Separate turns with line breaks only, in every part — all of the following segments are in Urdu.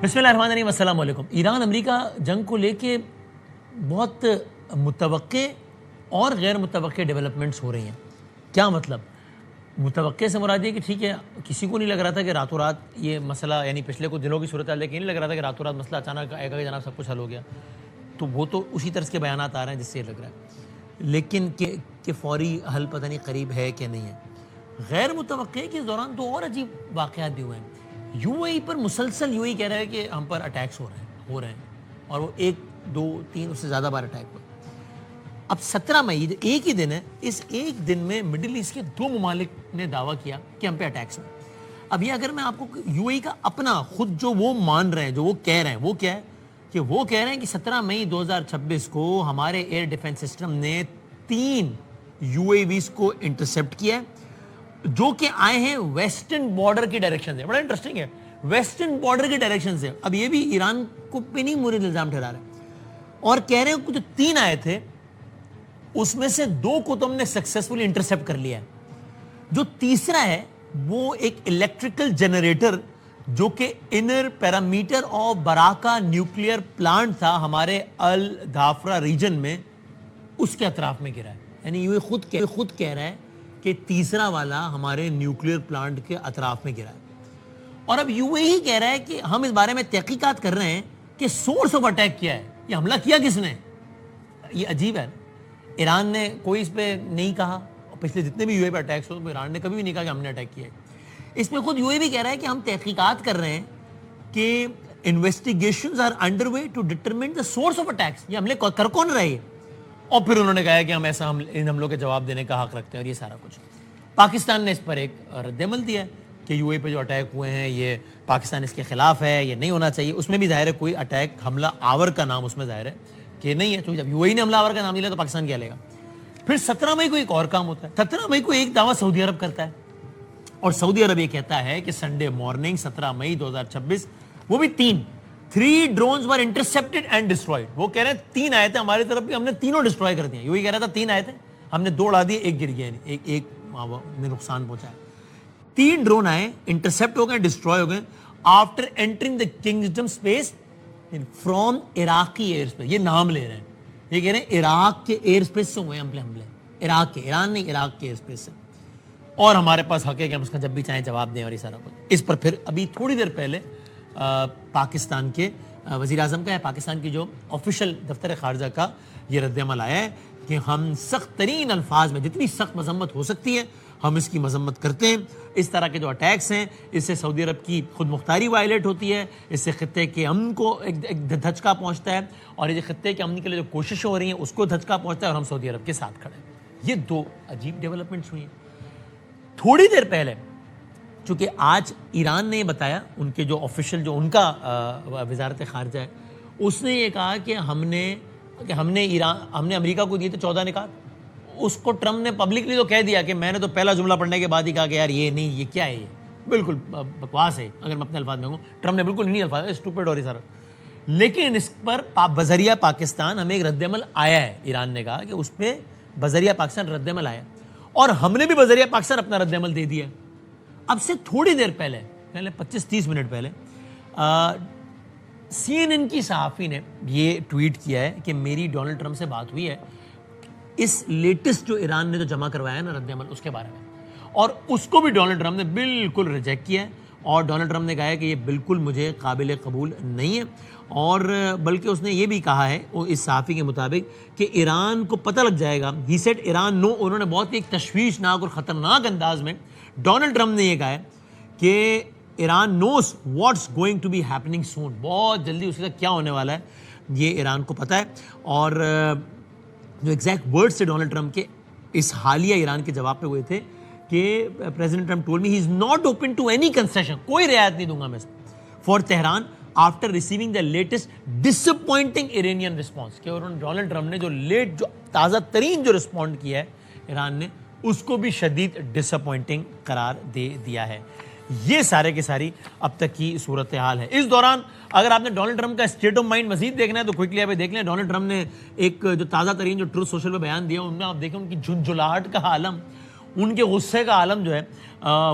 بسم اللہ الرحمن الرحیم، السلام علیکم۔ ایران امریکہ جنگ کو لے کے بہت متوقع اور غیر متوقع ڈیولپمنٹس ہو رہی ہیں۔ کیا مطلب؟ متوقع سے مراد یہ کہ ٹھیک ہے، کسی کو نہیں لگ رہا تھا کہ راتوں رات یہ مسئلہ، یعنی پچھلے کچھ دنوں کی صورتحال دیکھ کے نہیں لگ رہا تھا کہ راتوں رات مسئلہ اچانک آئے گا کہ جناب سب کچھ حل ہو گیا، تو وہ تو اسی طرز کے بیانات آ رہے ہیں جس سے یہ لگ رہا ہے، لیکن کہ فوری حل پتہ نہیں قریب ہے کہ نہیں ہے۔ غیر متوقع کہ اس دوران دو اور عجیب واقعات بھی ہوئے ہیں۔ یو اے ای پر مسلسل یو اے ای کہہ رہا ہے کہ ہم پر اٹیکس ہو رہے ہیں اور وہ 1 2 3 اس سے زیادہ بار اٹیک ہوئے۔ اب 17 مئی ایک ہی دن ہے، اس ایک دن میں مڈل ایسٹ کے 2 ممالک نے دعویٰ کیا کہ ہم پہ اٹیکس ہوئے۔ اب یہ اگر میں آپ کو یو اے ای کا اپنا خود جو وہ مان رہے ہیں، جو وہ کہہ رہے ہیں، وہ کیا ہے کہ وہ کہہ رہے ہیں کہ 17 مئی 2026 کو ہمارے ایئر ڈیفنس سسٹم نے 3 یو اے ویز کو انٹرسیپٹ کیا ہے جو کہ آئے ہیں ویسٹرن بارڈر کی ڈائریکشن سے۔ بڑا انٹرسٹنگ ہے، ویسٹرن بارڈر کی ڈائریکشن سے۔ اب یہ بھی ایران کو پہ نہیں مورد الزام ٹھہرا رہے اور کہہ رہے ہیں کہ جو 3 آئے تھے اس میں سے 2 کو تو ہم نے سکسیسفلی انٹرسیپٹ کر لیا ہے۔ جو تیسرا ہے وہ ایک الیکٹریکل جنریٹر جو کہ inner parameter of Barakah nuclear plant تھا ہمارے الدھافرا ریجن میں، اس کے اطراف میں گرا ہے۔ یعنی یہ خود کہہ رہا ہے کہ تیسرا والا ہمارے نیوکلیئر پلانٹ کے اطراف میں گرا ہے۔ اور اب یو اے ہی کہہ رہا ہے کہ ہم اس بارے میں تحقیقات کر رہے ہیں کہ سورس آف اٹیک کیا ہے، یہ حملہ کیا کس نے۔ یہ عجیب ہے، ایران نے کوئی اس پہ نہیں کہا، اور پچھلے جتنے بھی یو اے پہ اٹیکس ہو ایران نے کبھی بھی نہیں کہا کہ ہم نے اٹیک کیا ہے۔ اس میں خود یو اے بھی کہہ رہا ہے کہ ہم تحقیقات کر رہے ہیں کہ investigations are under way to determine the source of attacks, یہ حملے کر کون رہے ہیں۔ اور پھر انہوں نے کہا کہ ہم ایسا ان حملوں کے جواب دینے کا حق رکھتے ہیں اور یہ سارا کچھ۔ پاکستان نے اس پر ایک رد عمل دیا ہے کہ یو اے پہ جو اٹیک ہوئے ہیں یہ پاکستان اس کے خلاف ہے، یہ نہیں ہونا چاہیے۔ اس میں بھی ظاہر ہے کوئی اٹیک حملہ آور کا نام اس میں ظاہر ہے کہ نہیں ہے، تو جب یو اے نے حملہ آور کا نام نہیں لیا تو پاکستان کیا لے گا۔ پھر 17 مئی کو ایک اور کام ہوتا ہے، 17 مئی کو ایک دعویٰ سعودی عرب کرتا ہے اور سعودی عرب یہ کہتا ہے کہ سنڈے مارننگ 17 مئی 2026 وہ بھی 3 ڈرونز ور انٹرسیپٹڈ اینڈ ڈسٹرائڈ۔ وہ کہہ رہے ہیں 3 آئے تھے ہماری طرف بھی، ہم نے تینوں ڈسٹرائے کر دیے۔ یوں ہی کہہ رہا تھا 3 آئے تھے، ہم نے 2 اڑا دیے، ایک گر گیا، ایک نے نقصان پہنچایا۔ 3 ڈرون آئے، انٹرسیپٹ ہو گئے، ڈسٹرائے ہو گئے after entering the kingdom space from عراقی ایئر اسپیس۔ یہ نام لے رہے ہیں، یہ کہہ رہے ہیں عراق کے ایئر اسپیس سے ہوئے حملے، عراق کے، ایران نہیں، عراق کے ایئر اسپیس سے، اور ہمارے پاس حق ہے کہ ہم اس کا جب بھی چاہیں جواب دیں اور یہ سارا کچھ۔ اس پر پھر ابھی تھوڑی دیر پہلے پاکستان کے وزیر اعظم کا ہے، پاکستان کی جو آفیشل دفتر خارجہ کا یہ رد عمل آیا ہے کہ ہم سخت ترین الفاظ میں جتنی سخت مذمت ہو سکتی ہے ہم اس کی مذمت کرتے ہیں۔ اس طرح کے جو اٹیکس ہیں اس سے سعودی عرب کی خود مختاری وائلیٹ ہوتی ہے، اس سے خطے کے امن کو ایک دھچکا پہنچتا ہے، اور یہ خطے کے امن کے لیے جو کوششیں ہو رہی ہیں اس کو دھچکا پہنچتا ہے، اور ہم سعودی عرب کے ساتھ کھڑے ہیں۔ یہ 2 عجیب ڈیولپمنٹس ہوئی ہیں۔ تھوڑی دیر پہلے چونکہ آج ایران نے یہ بتایا، ان کے جو آفیشل جو ان کا وزارت خارجہ ہے اس نے یہ کہا کہ ہم نے امریکہ کو دیے تھے 14 نکات۔ اس کو ٹرمپ نے پبلکلی تو کہہ دیا کہ میں نے تو پہلا جملہ پڑھنے کے بعد ہی کہا کہ یار یہ نہیں، یہ کیا ہے، یہ بالکل بکواس ہے۔ اگر میں اپنے الفاظ میں کہوں، ٹرمپ نے بالکل نہیں الفاظ اسٹوپڈ اور یہ سارا، لیکن اس پر بذریعہ پاکستان ہمیں ایک رد عمل آیا ہے۔ ایران نے کہا کہ اس پہ بذریعہ پاکستان رد عمل آیا، اور ہم نے بھی بذریعہ پاکستان اپنا رد عمل دے دیا۔ اب سے تھوڑی دیر پہلے 25-30 منٹ پہلے سی این این کی صحافی نے یہ ٹویٹ کیا ہے کہ میری ڈونلڈ ٹرمپ سے بات ہوئی ہے اس لیٹسٹ جو ایران نے جو جمع کروایا ہے نا رد عمل، اس کے بارے میں، اور اس کو بھی ڈونلڈ ٹرمپ نے بالکل ریجیکٹ کیا ہے، اور ڈونلڈ ٹرمپ نے کہا ہے کہ یہ بالکل مجھے قابل قبول نہیں ہے، اور بلکہ اس نے یہ بھی کہا ہے اس صحافی کے مطابق کہ ایران کو پتہ لگ جائے گا، ہی سیڈ ایران نو۔ انہوں نے بہت ایک تشویشناک اور خطرناک انداز میں ڈونلڈ ٹرمپ نے یہ کہا ہے کہ Iran knows what's going to be happening soon, بہت جلدی اس کے ساتھ کیا ہونے والا ہے یہ ایران کو پتہ ہے۔ اور جو ایگزیکٹ ورڈز سے ڈونلڈ ٹرمپ کے اس حالیہ ایران کے جواب پہ ہوئے تھے کہ President Trump told me he is not open to any concession, کوئی رعایت نہیں دوں گا میں for Tehran after receiving the latest disappointing Iranian response, کہ ڈونلڈ ٹرمپ نے جو تازہ ترین جو رسپونڈ کیا ہے ایران نے اس کو بھی شدید ڈسپوائنٹنگ قرار دے دیا ہے۔ یہ سارے کے ساری اب تک کی صورتحال ہے۔ اس دوران اگر آپ نے ڈونلڈ ٹرمپ کا اسٹیٹ آف مائنڈ مزید دیکھنا ہے تو کوئکلی آپ دیکھ لیں۔ ڈونلڈ ٹرمپ نے ایک جو تازہ ترین جو ٹروتھ سوشل پہ بیان دیا ان میں آپ دیکھیں ان کی جھنجھلاہٹ کا عالم، ان کے غصے کا عالم جو ہے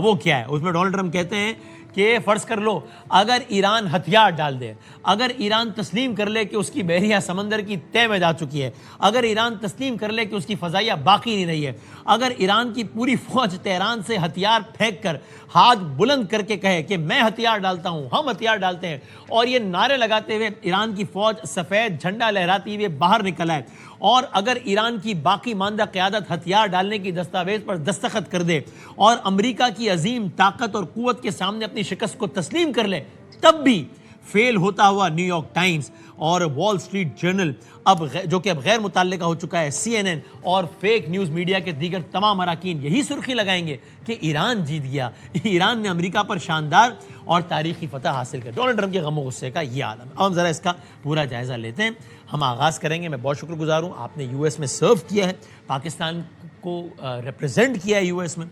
وہ کیا ہے۔ اس میں ڈونلڈ ٹرمپ کہتے ہیں کہ فرض کر لو اگر ایران ہتھیار ڈال دے, اگر ایران تسلیم کر لے کہ اس کی بحریہ سمندر کی تہ میں جا چکی ہے, اگر ایران تسلیم کر لے کہ اس کی فضائیہ باقی نہیں رہی ہے, اگر ایران کی پوری فوج تہران سے ہتھیار پھینک کر ہاتھ بلند کر کے کہے کہ میں ہتھیار ڈالتا ہوں, ہم ہتھیار ڈالتے ہیں, اور یہ نعرے لگاتے ہوئے ایران کی فوج سفید جھنڈا لہراتی ہوئے باہر نکل آئے, اور اگر ایران کی باقی ماندہ قیادت ہتھیار ڈالنے کی دستاویز پر دستخط کر دے اور امریکہ کی عظیم طاقت اور قوت کے سامنے اپنی شکست کو تسلیم کر لے, تب بھی فیل ہوتا ہوا نیو یارک ٹائمز اور وال سٹریٹ جرنل, اب جو کہ اب غیر متعلقہ ہو چکا ہے, CNN اور فیک نیوز میڈیا کے دیگر تمام اراکین یہی سرخی لگائیں گے کہ ایران جیت گیا, ایران نے امریکہ پر شاندار اور تاریخی فتح حاصل کر. ڈونلڈ ٹرمپ کے غم و غصے کا یہ عالم ہے. اب ہم ذرا اس کا پورا جائزہ لیتے ہیں. ہم آغاز کریں گے, میں بہت شکر گزار ہوں, آپ نے US میں سرو کیا ہے, پاکستان کو ریپرزینٹ کیا ہے US میں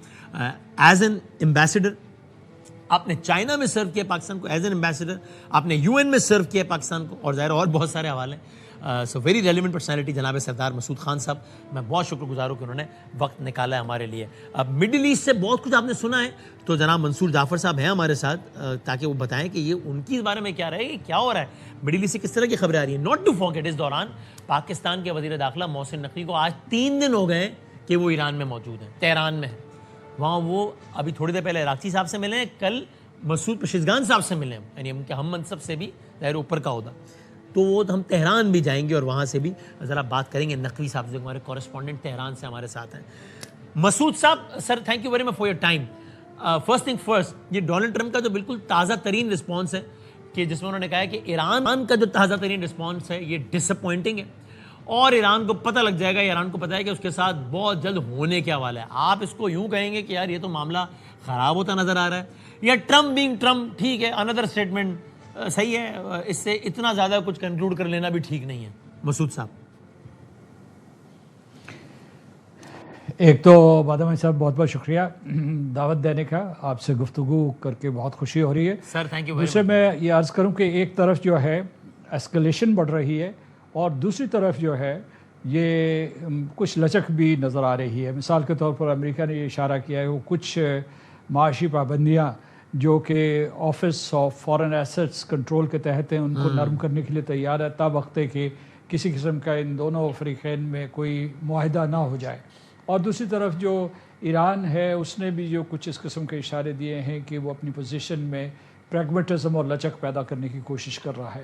ایز این ایمبیسڈر, آپ نے چائنا میں سرو کیا پاکستان کو ایز این ایمبیسڈر, آپ نے UN میں سرو کیا پاکستان کو, اور ظاہر اور بہت سارے حوالے ہیں. سو ویری ریلیونٹ پرسنالٹی جناب سردار مسعود خان صاحب, میں بہت شکر گزار ہوں کہ انہوں نے وقت نکالا ہے ہمارے لیے. اب مڈل ایسٹ سے بہت کچھ آپ نے سنا ہے, تو جناب منصور جعفر صاحب ہیں ہمارے ساتھ تاکہ وہ بتائیں کہ یہ ان کی بارے میں کیا رہے گا, کیا ہو رہا ہے مڈل ایسٹ سے, کس طرح کی خبریں آ رہی ہیں. ناٹ ٹو فارگیٹ, اس دوران پاکستان کے وزیر داخلہ محسن نقوی کو آج 3 دن ہو گئے کہ وہ ایران میں موجود ہیں, تہران میں ہیں. وہاں وہ ابھی تھوڑی دیر پہلے عراقچی صاحب سے ملے ہیں, کل مسعود پشیزگان صاحب سے ملے ہیں, یعنی ان کے ہم منصب سے بھی ظاہر اوپر کا عہدہ. تو وہ ہم تہران بھی جائیں گے اور وہاں سے بھی ذرا بات کریں گے. نقوی صاحب جو ہمارے کورسپونڈنٹ تہران سے ہمارے ساتھ ہیں. مسعود صاحب, sir thank you very much for your time. First thing first, یہ ڈونلڈ ٹرمپ کا جو بالکل تازہ ترین رسپانس ہے کہ جس میں انہوں نے کہا ہے کہ ایران کا جو تازہ ترین رسپانس ہے یہ ڈس اپوائنٹنگ ہے, اور ایران کو پتہ لگ جائے گا, ایران کو پتہ ہے کہ اس کے ساتھ بہت جلد ہونے کیا والا ہے. آپ اس کو یوں کہیں گے کہ یار یہ تو معاملہ خراب ہوتا نظر آ رہا ہے, یا ٹرمپ بینگ ٹرمپ ٹھیک ہے, اندر اسٹیٹمنٹ صحیح ہے, اس سے اتنا زیادہ کچھ کنکلوڈ کر لینا بھی ٹھیک نہیں ہے. مسعود صاحب.
ایک تو بادام صاحب بہت بہت شکریہ دعوت دینے کا, آپ سے گفتگو کر کے بہت خوشی ہو رہی ہے.
Sir thank you.
دوسرے میں یہ عرض کروں کہ ایک طرف جو ہے اسکلیشن بڑھ رہی ہے, اور دوسری طرف جو ہے یہ کچھ لچک بھی نظر آ رہی ہے. مثال کے طور پر امریکہ نے یہ اشارہ کیا ہے وہ کچھ معاشی پابندیاں جو کہ office of foreign assets control کے تحت ہیں ان کو نرم کرنے کے لیے تیار ہے, تا وقت ہے کہ کسی قسم کا ان دونوں فریقین میں کوئی معاہدہ نہ ہو جائے. اور دوسری طرف جو ایران ہے اس نے بھی جو کچھ اس قسم کے اشارے دیے ہیں کہ وہ اپنی پوزیشن میں پریگمیٹزم اور لچک پیدا کرنے کی کوشش کر رہا ہے.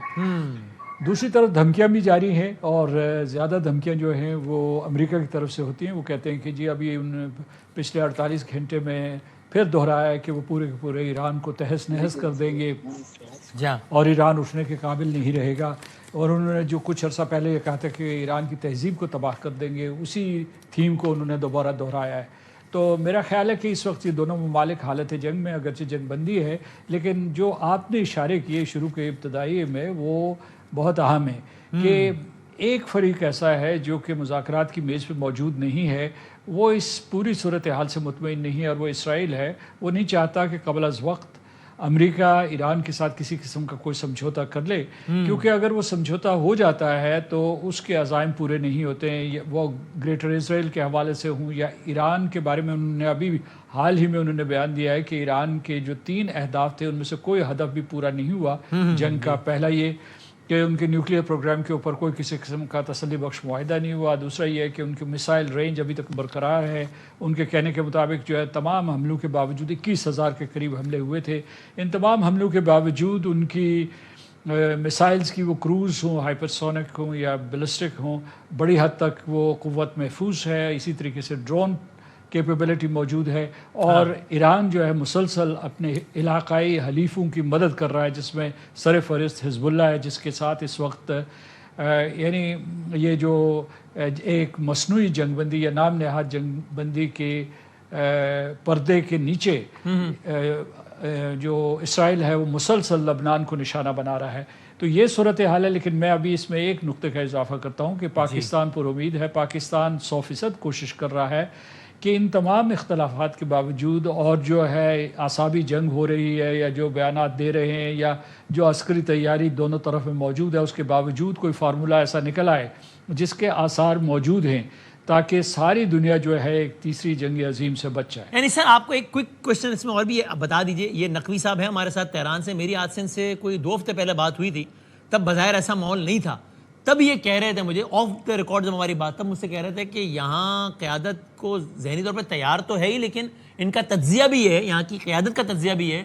دوسری طرف دھمکیاں بھی جاری ہیں, اور زیادہ دھمکیاں جو ہیں وہ امریکہ کی طرف سے ہوتی ہیں. وہ کہتے ہیں کہ جی ابھی ان پچھلے 48 گھنٹے میں پھر دہرایا ہے کہ وہ پورے کے پورے ایران کو تہس نہس کر دیں گے اور ایران اٹھنے کے قابل نہیں رہے گا. اور انہوں نے جو کچھ عرصہ پہلے یہ کہا تھا کہ ایران کی تہذیب کو تباہ کر دیں گے, اسی تھیم کو انہوں نے دوبارہ دہرایا ہے. تو میرا خیال ہے کہ اس وقت یہ دونوں ممالک حالت جنگ میں, اگرچہ جنگ بندی ہے, لیکن جو آپ نے اشارے کیے شروع کے ابتدائی میں وہ بہت اہم ہے کہ ایک فریق ایسا ہے جو کہ مذاکرات کی میز پہ موجود نہیں ہے, وہ اس پوری صورتحال سے مطمئن نہیں ہے, اور وہ اسرائیل ہے. وہ نہیں چاہتا کہ قبل از وقت امریکہ ایران کے ساتھ کسی قسم کا کوئی سمجھوتا کر لے, کیونکہ اگر وہ سمجھوتا ہو جاتا ہے تو اس کے عزائم پورے نہیں ہوتے ہیں, وہ گریٹر اسرائیل کے حوالے سے ہوں یا ایران کے بارے میں. انہوں نے ابھی حال ہی میں انہوں نے بیان دیا ہے کہ ایران کے جو 3 اہداف تھے ان میں سے کوئی ہدف بھی پورا نہیں ہوا جنگ کا. پہلا یہ کہ ان کے نیوکلیئر پروگرام کے اوپر کوئی کسی قسم کا تسلی بخش معاہدہ نہیں ہوا. دوسرا یہ ہے کہ ان کی میسائل رینج ابھی تک برقرار ہے. ان کے کہنے کے مطابق جو ہے تمام حملوں کے باوجود 21,000 کے قریب حملے ہوئے تھے. ان تمام حملوں کے باوجود ان کی میسائلز کی وہ کروز ہوں, ہائپرسونک ہوں یا بیلسٹک ہوں, بڑی حد تک وہ قوت محفوظ ہے. اسی طریقے سے ڈرون کیپیبلٹی موجود ہے, اور ایران جو ہے مسلسل اپنے علاقائی حلیفوں کی مدد کر رہا ہے, جس میں سر فہرست حزب اللہ ہے, جس کے ساتھ اس وقت یعنی یہ جو ایک مصنوعی جنگ بندی یا نام نہاد جنگ بندی کے پردے کے نیچے جو اسرائیل ہے وہ مسلسل لبنان کو نشانہ بنا رہا ہے. تو یہ صورتحال ہے. لیکن میں ابھی اس میں ایک نقطے کا اضافہ کرتا ہوں کہ پاکستان پر امید ہے, پاکستان 100% کوشش کر رہا ہے کہ ان تمام اختلافات کے باوجود, اور جو ہے اعصابی جنگ ہو رہی ہے یا جو بیانات دے رہے ہیں یا جو عسکری تیاری دونوں طرف میں موجود ہے, اس کے باوجود کوئی فارمولہ ایسا نکل آئے جس کے آثار موجود ہیں تاکہ ساری دنیا جو ہے ایک تیسری جنگ عظیم سے بچ جائے.
یعنی سر آپ کو ایک کوئک کوشچن اس میں اور بھی بتا دیجئے, یہ نقوی صاحب ہیں ہمارے ساتھ تہران سے, میری آج سے ان سے کوئی 2 ہفتے پہلے بات ہوئی تھی, تب بظاہر ایسا ماحول نہیں تھا, تب یہ کہہ رہے تھے مجھے آف دا ریکارڈ جب ہماری بات, تب مجھ سے کہہ رہے تھے کہ یہاں قیادت کو ذہنی طور پہ تیار تو ہے ہی, لیکن ان کا تجزیہ بھی ہے, یہاں کی قیادت کا تجزیہ بھی ہے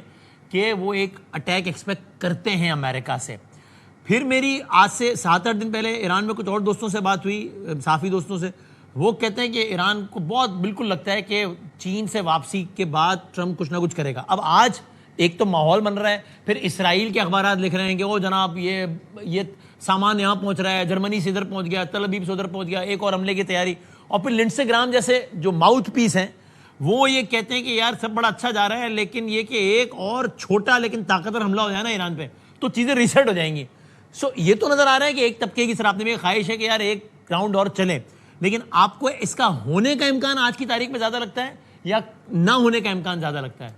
کہ وہ ایک اٹیک ایکسپیکٹ کرتے ہیں امریکہ سے. پھر میری آج سے 7-8 دن پہلے ایران میں کچھ اور دوستوں سے بات ہوئی, صافی دوستوں سے, وہ کہتے ہیں کہ ایران کو بہت بالکل لگتا ہے کہ چین سے واپسی کے بعد ٹرمپ کچھ نہ کچھ کرے گا. اب آج ایک تو ماحول بن رہا ہے, پھر اسرائیل کے اخبارات لکھ رہے ہیں کہ وہ جناب یہ سامان یہاں پہنچ رہا ہے, جرمنی سے ادھر پہنچ گیا, تل ابیب سے ادھر پہنچ گیا, ایک اور حملے کی تیاری. اور پھر لنڈسے گرام جیسے جو ماؤتھ پیس ہیں وہ یہ کہتے ہیں کہ یار سب بڑا اچھا جا رہا ہے, لیکن یہ کہ ایک اور چھوٹا لیکن طاقتور حملہ ہو جائے نا ایران پہ تو چیزیں ریسیٹ ہو جائیں گی. یہ تو نظر آ رہا ہے کہ ایک طبقے کی سراپنے میں خواہش ہے کہ یار ایک راؤنڈ اور چلے, لیکن آپ کو اس کا ہونے کا امکان آج کی تاریخ میں زیادہ لگتا ہے یا نہ ہونے کا امکان زیادہ لگتا ہے؟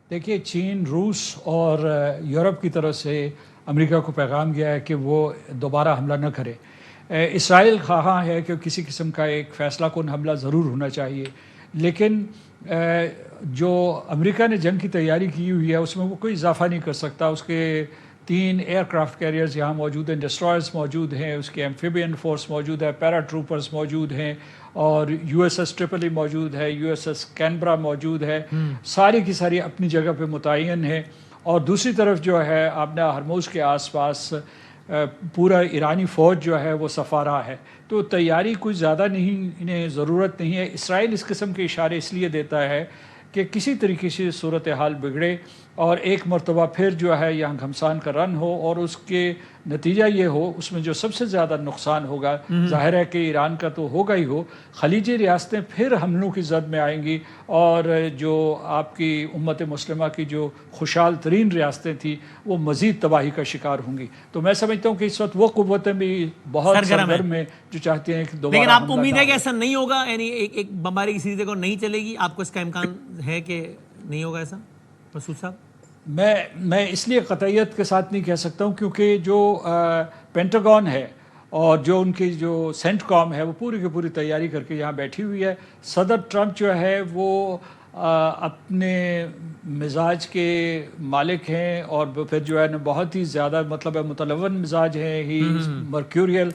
دیکھیے, چین, روس اور یورپ کی طرف سے امریکہ کو پیغام گیا ہے کہ وہ دوبارہ حملہ نہ کرے. اسرائیل خواہاں ہے کہ کسی قسم کا ایک فیصلہ کن حملہ ضرور ہونا چاہیے, لیکن جو امریکہ نے جنگ کی تیاری کی ہوئی ہے اس میں وہ کوئی اضافہ نہیں کر سکتا. اس کے 3 ایئر کرافٹ کیریئرز یہاں موجود ہیں, ڈسٹرائرز موجود ہیں, اس کے ایمفیبین فورس موجود ہے, پیرا ٹروپرز موجود ہیں, اور یو ایس ایس ٹرپلی موجود ہے, یو ایس ایس کینبرا موجود ہے. ساری کی ساری اپنی جگہ پہ متعین ہے. اور دوسری طرف جو ہے آبنا ہرموز کے آس پاس پورا ایرانی فوج جو ہے وہ سفارہ ہے. تو تیاری کچھ زیادہ نہیں, انہیں ضرورت نہیں ہے. اسرائیل اس قسم کے اشارے اس لیے دیتا ہے کہ کسی طریقے سے صورتحال بگڑے اور ایک مرتبہ پھر جو ہے یہاں گھمسان کا رن ہو, اور اس کے نتیجہ یہ ہو, اس میں جو سب سے زیادہ نقصان ہوگا ظاہر ہے کہ ایران کا تو ہوگا ہی ہو, خلیجی ریاستیں پھر حملوں کی زد میں آئیں گی, اور جو آپ کی امت مسلمہ کی جو خوشحال ترین ریاستیں تھیں وہ مزید تباہی کا شکار ہوں گی. تو میں سمجھتا ہوں کہ اس وقت وہ قوتیں بھی بہت سرگرم ہیں جو چاہتے ہیں کہ دوبارہ.
لیکن آپ کو امید ہے کہ ایسا نہیں ہوگا, یعنی ایک بمباری کی سیریز نہیں چلے گی, آپ کو اس کا امکان ہے کہ نہیں ہوگا ایسا مسعود صاحب؟
میں اس لیے قطعیت کے ساتھ نہیں کہہ سکتا ہوں کیونکہ جو پینٹاگون ہے اور جو ان کی جو سینٹ کام ہے وہ پوری کی پوری تیاری کر کے یہاں بیٹھی ہوئی ہے. صدر ٹرمپ جو ہے وہ اپنے مزاج کے مالک ہیں, اور پھر جو ہے نا بہت ہی زیادہ متلون مزاج ہیں, ہی مرکیوریل.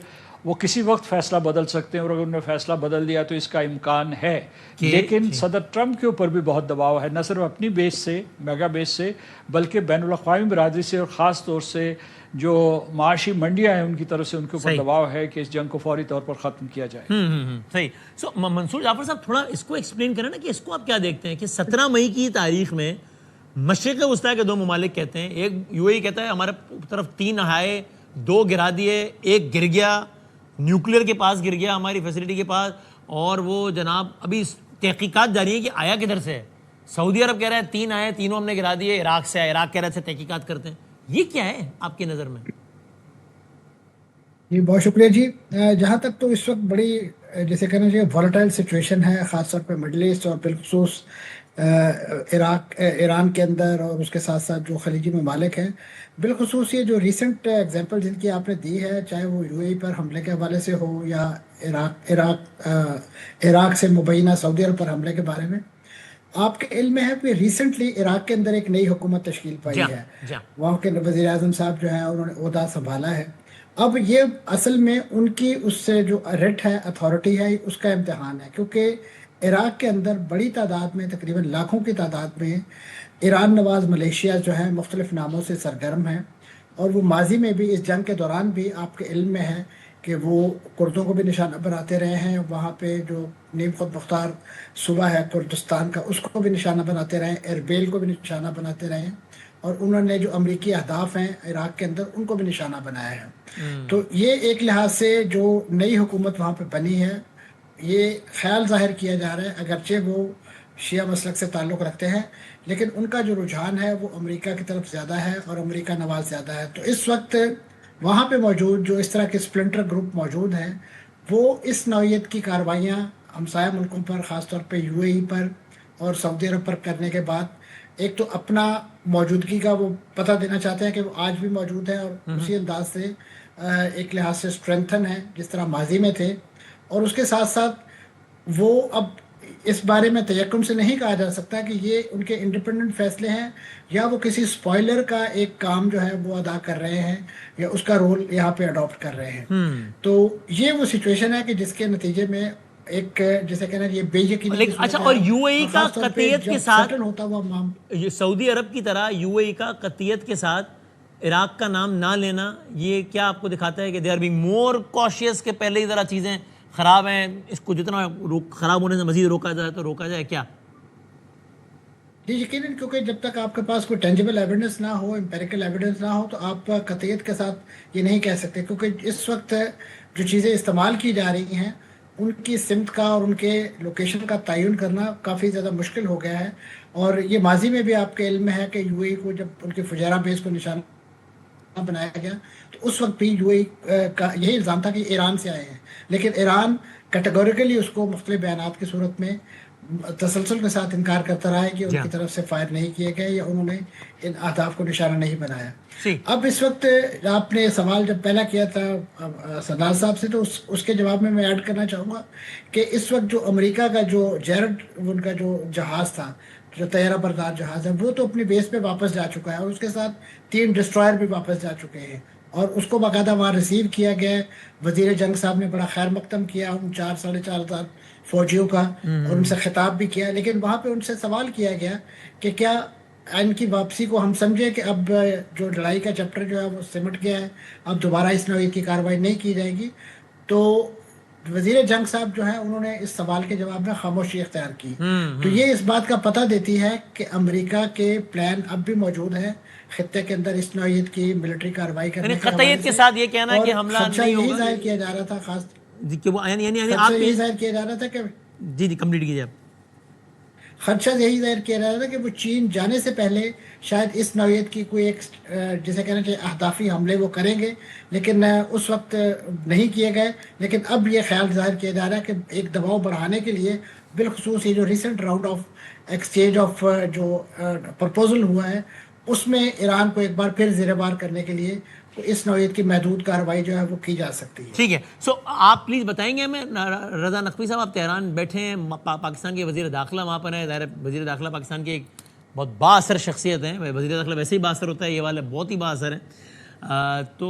وہ کسی وقت فیصلہ بدل سکتے ہیں, اور اگر انہوں نے فیصلہ بدل دیا تو اس کا امکان ہے. لیکن صدر ٹرمپ کے اوپر بھی بہت دباؤ ہے, نہ صرف اپنی بیس سے, میگا بیس سے, بلکہ بین الاقوامی برادری سے, اور خاص طور سے جو معاشی منڈیاں ہیں ان کی طرف سے ان کے اوپر دباؤ ہے کہ اس جنگ کو فوری طور پر ختم کیا جائے.
صحیح. منصور جعفر صاحب تھوڑا اس کو ایکسپلین کریں نا کہ اس کو آپ کیا دیکھتے ہیں کہ 17 مئی کی تاریخ میں مشرق وسطیٰ کے 2 ممالک کہتے ہیں, ایک یو اے ای کہتا ہے ہمارے طرف 3 آئے, 2 گرا دیے, ایک گر گیا, نیوکلیر کے پاس گر گیا ہماری فیسلٹی کے پاس, اور وہ جناب ابھی تحقیقات جاری ہیں کہ آیا کدھر سے ہے. سعودی عرب کہہ رہا ہے 3 آئے, تینوں ہم نے گرا دیے, عراق سے آئے, عراق کہہ رہا ہے تحقیقات کرتے ہیں. یہ کیا ہے آپ کی نظر میں؟
جی بہت شکریہ جی. جہاں تک تو اس وقت بڑی جیسے کہنا چاہیے والٹائل سچویشن ہے, خاص طور پہ مڈل ایسٹ اور بالخصوص ایران کے اندر, اور اس کے ساتھ ساتھ جو خلیجی ممالک ہیں. بالخصوص یہ جو ریسنٹ ایگزامپل جن کی آپ نے دی ہے, چاہے وہ یو اے ای پر حملے کے حوالے سے ہو یا عراق سے مبینہ سعودی عرب پر حملے کے بارے میں, آپ کے علم میں ہے کہ ریسنٹلی عراق کے اندر ایک نئی حکومت تشکیل پائی ہے. وہاں کے وزیر اعظم صاحب جو ہیں انہوں نے عہدہ سنبھالا ہے. اب یہ اصل میں ان کی اس سے جو ریٹ ہے, اتھارٹی ہے, اس کا امتحان ہے, کیونکہ عراق کے اندر بڑی تعداد میں, تقریباً لاکھوں کی تعداد میں ایران نواز ملیشیا جو ہیں مختلف ناموں سے سرگرم ہیں, اور وہ ماضی میں بھی اس جنگ کے دوران بھی آپ کے علم میں ہے کہ وہ کردوں کو بھی نشانہ بناتے رہے ہیں. وہاں پہ جو نیم خود مختار صوبہ ہے کردستان کا, اس کو بھی نشانہ بناتے رہے ہیں, اربیل کو بھی نشانہ بناتے رہے ہیں, اور انہوں نے جو امریکی اہداف ہیں عراق کے اندر ان کو بھی نشانہ بنایا ہے. تو یہ ایک لحاظ سے جو نئی حکومت وہاں پہ بنی ہے, یہ خیال ظاہر کیا جا رہا ہے, اگرچہ وہ شیعہ مسلک سے تعلق رکھتے ہیں, لیکن ان کا جو رجحان ہے وہ امریکہ کی طرف زیادہ ہے اور امریکہ نواز زیادہ ہے. تو اس وقت وہاں پہ موجود جو اس طرح کے اسپلنٹر گروپ موجود ہیں, وہ اس نوعیت کی کارروائیاں ہمسایہ ملکوں پر, خاص طور پہ یو اے ای پر اور سعودی عرب پر کرنے کے بعد, ایک تو اپنا موجودگی کا وہ پتہ دینا چاہتے ہیں کہ وہ آج بھی موجود ہے, اور اسی انداز سے ایک لحاظ سے اسٹرینتھن ہے جس طرح ماضی میں تھے. اور اس کے ساتھ ساتھ وہ اب اس بارے میں تیقن سے نہیں کہا جا سکتا کہ یہ ان کے انڈیپینڈنٹ فیصلے ہیں یا وہ کسی اسپوائلر کا ایک کام جو ہے وہ ادا کر رہے ہیں یا اس کا رول یہاں پہ اڈاپٹ کر رہے ہیں. تو یہ وہ سچویشن ہے کہ جس کے نتیجے میں ایک جیسے کہنا یہ بے یقینی.
اچھا، اور یو اے ای کا قطعیت کے ساتھ
ہوتا ہوا
سعودی عرب کی طرح یو اے ای کا قطعیت کے ساتھ عراق کا نام نہ لینا، یہ کیا آپ کو دکھاتا ہے کہ they are being more cautious کہ پہلے ہی ذرا چیزیں خراب ہیں، اس کو جتنا خراب ہونے سے مزید روکا جائے تو روکا جائے کیا؟
جی یقیناً، کیونکہ جب تک آپ کے پاس کوئی ٹینجیبل ایویڈنس نہ ہو، امپیریکل ایویڈنس نہ ہو، تو آپ قطعیت کے ساتھ یہ نہیں کہہ سکتے. کیونکہ اس وقت جو چیزیں استعمال کی جا رہی ہیں ان کی سمت کا اور ان کے لوکیشن کا تعین کرنا کافی زیادہ مشکل ہو گیا ہے. اور یہ ماضی میں بھی آپ کے علم میں ہے کہ یو اے ای کو جب ان کی فجیرہ بیس کو نشانہ بنایا گیا تو اس وقت بھی یو اے ای کا یہی الزام تھا کہ ایران سے آئے ہیں، لیکن ایران کیٹیگوریکلی اس کو مختلف بیانات کی صورت میں تسلسل کے ساتھ انکار کرتا رہا ہے کہ ان کی طرف سے فائر نہیں کیے گئے یا انہوں نے ان اہداف کو نشانہ نہیں بنایا. اب اس وقت آپ نے سوال جب پہلا کیا تھا سردار صاحب سے، تو اس کے جواب میں ایڈ کرنا چاہوں گا کہ اس وقت جو امریکہ کا جو جیرڈ ان کا جو جہاز تھا، جو طیارہ بردار جہاز ہے، وہ تو اپنی بیس پہ واپس جا چکا ہے اور اس کے ساتھ 3 ڈسٹرائر بھی واپس جا چکے ہیں اور اس کو باقاعدہ وہاں ریسیو کیا گیا. وزیر جنگ صاحب نے بڑا خیر مقدم کیا ان 4-4.5 ہزار فوجیوں کا اور ان سے خطاب بھی کیا. لیکن وہاں پہ ان سے سوال کیا گیا کہ کیا ان کی واپسی کو ہم سمجھیں کہ اب جو لڑائی کا چیپٹر جو ہے وہ سمٹ گیا ہے، اب دوبارہ اس نوعیت کی کارروائی نہیں کی جائے گی؟ تو وزیر جنگ صاحب جو ہے انہوں نے اس سوال کے جواب میں خاموشی اختیار کی. تو یہ اس بات کا پتہ دیتی ہے کہ امریکہ کے پلان اب بھی موجود ہیں خطے کے اندر اس نوعیت کی ملٹری کارروائی کرنے کے
قطعیت کے ساتھ یہ کہنا کہ حملہ نہیں ہوگا.
یہی ظاہر کیا جا رہا تھا خاص
کہ وہ
یہی ظاہر کیا جا رہا تھا کہ
جی کمپلیٹ کیجیے آپ.
خدشہ یہی ظاہر کیا جا رہا تھا کہ وہ چین جانے سے پہلے شاید اس نوعیت کی کوئی ایک جسے کہنا چاہیے اہدافی حملے وہ کریں گے، لیکن اس وقت نہیں کیے گئے. لیکن اب یہ خیال ظاہر کیا جا رہا ہے کہ ایک دباؤ بڑھانے کے لیے بالخصوص یہ جو recent round of exchange of جو پرپوزل ہوا ہے اس میں ایران کو ایک بار پھر زیر بار کرنے کے لیے اس نوعیت کی محدود کارروائی جو ہے وہ کی جا سکتی ہے.
ٹھیک ہے. سو آپ پلیز بتائیں گے ہمیں، رضا نقوی صاحب آپ تہران بیٹھے ہیں، پاکستان کے وزیر داخلہ وہاں پر ہیں، ظاہر وزیر داخلہ پاکستان کی ایک بہت با اثر شخصیت ہیں، وزیر داخلہ ویسے ہی با اثر ہوتا ہے، یہ والے بہت ہی با اثر ہیں. تو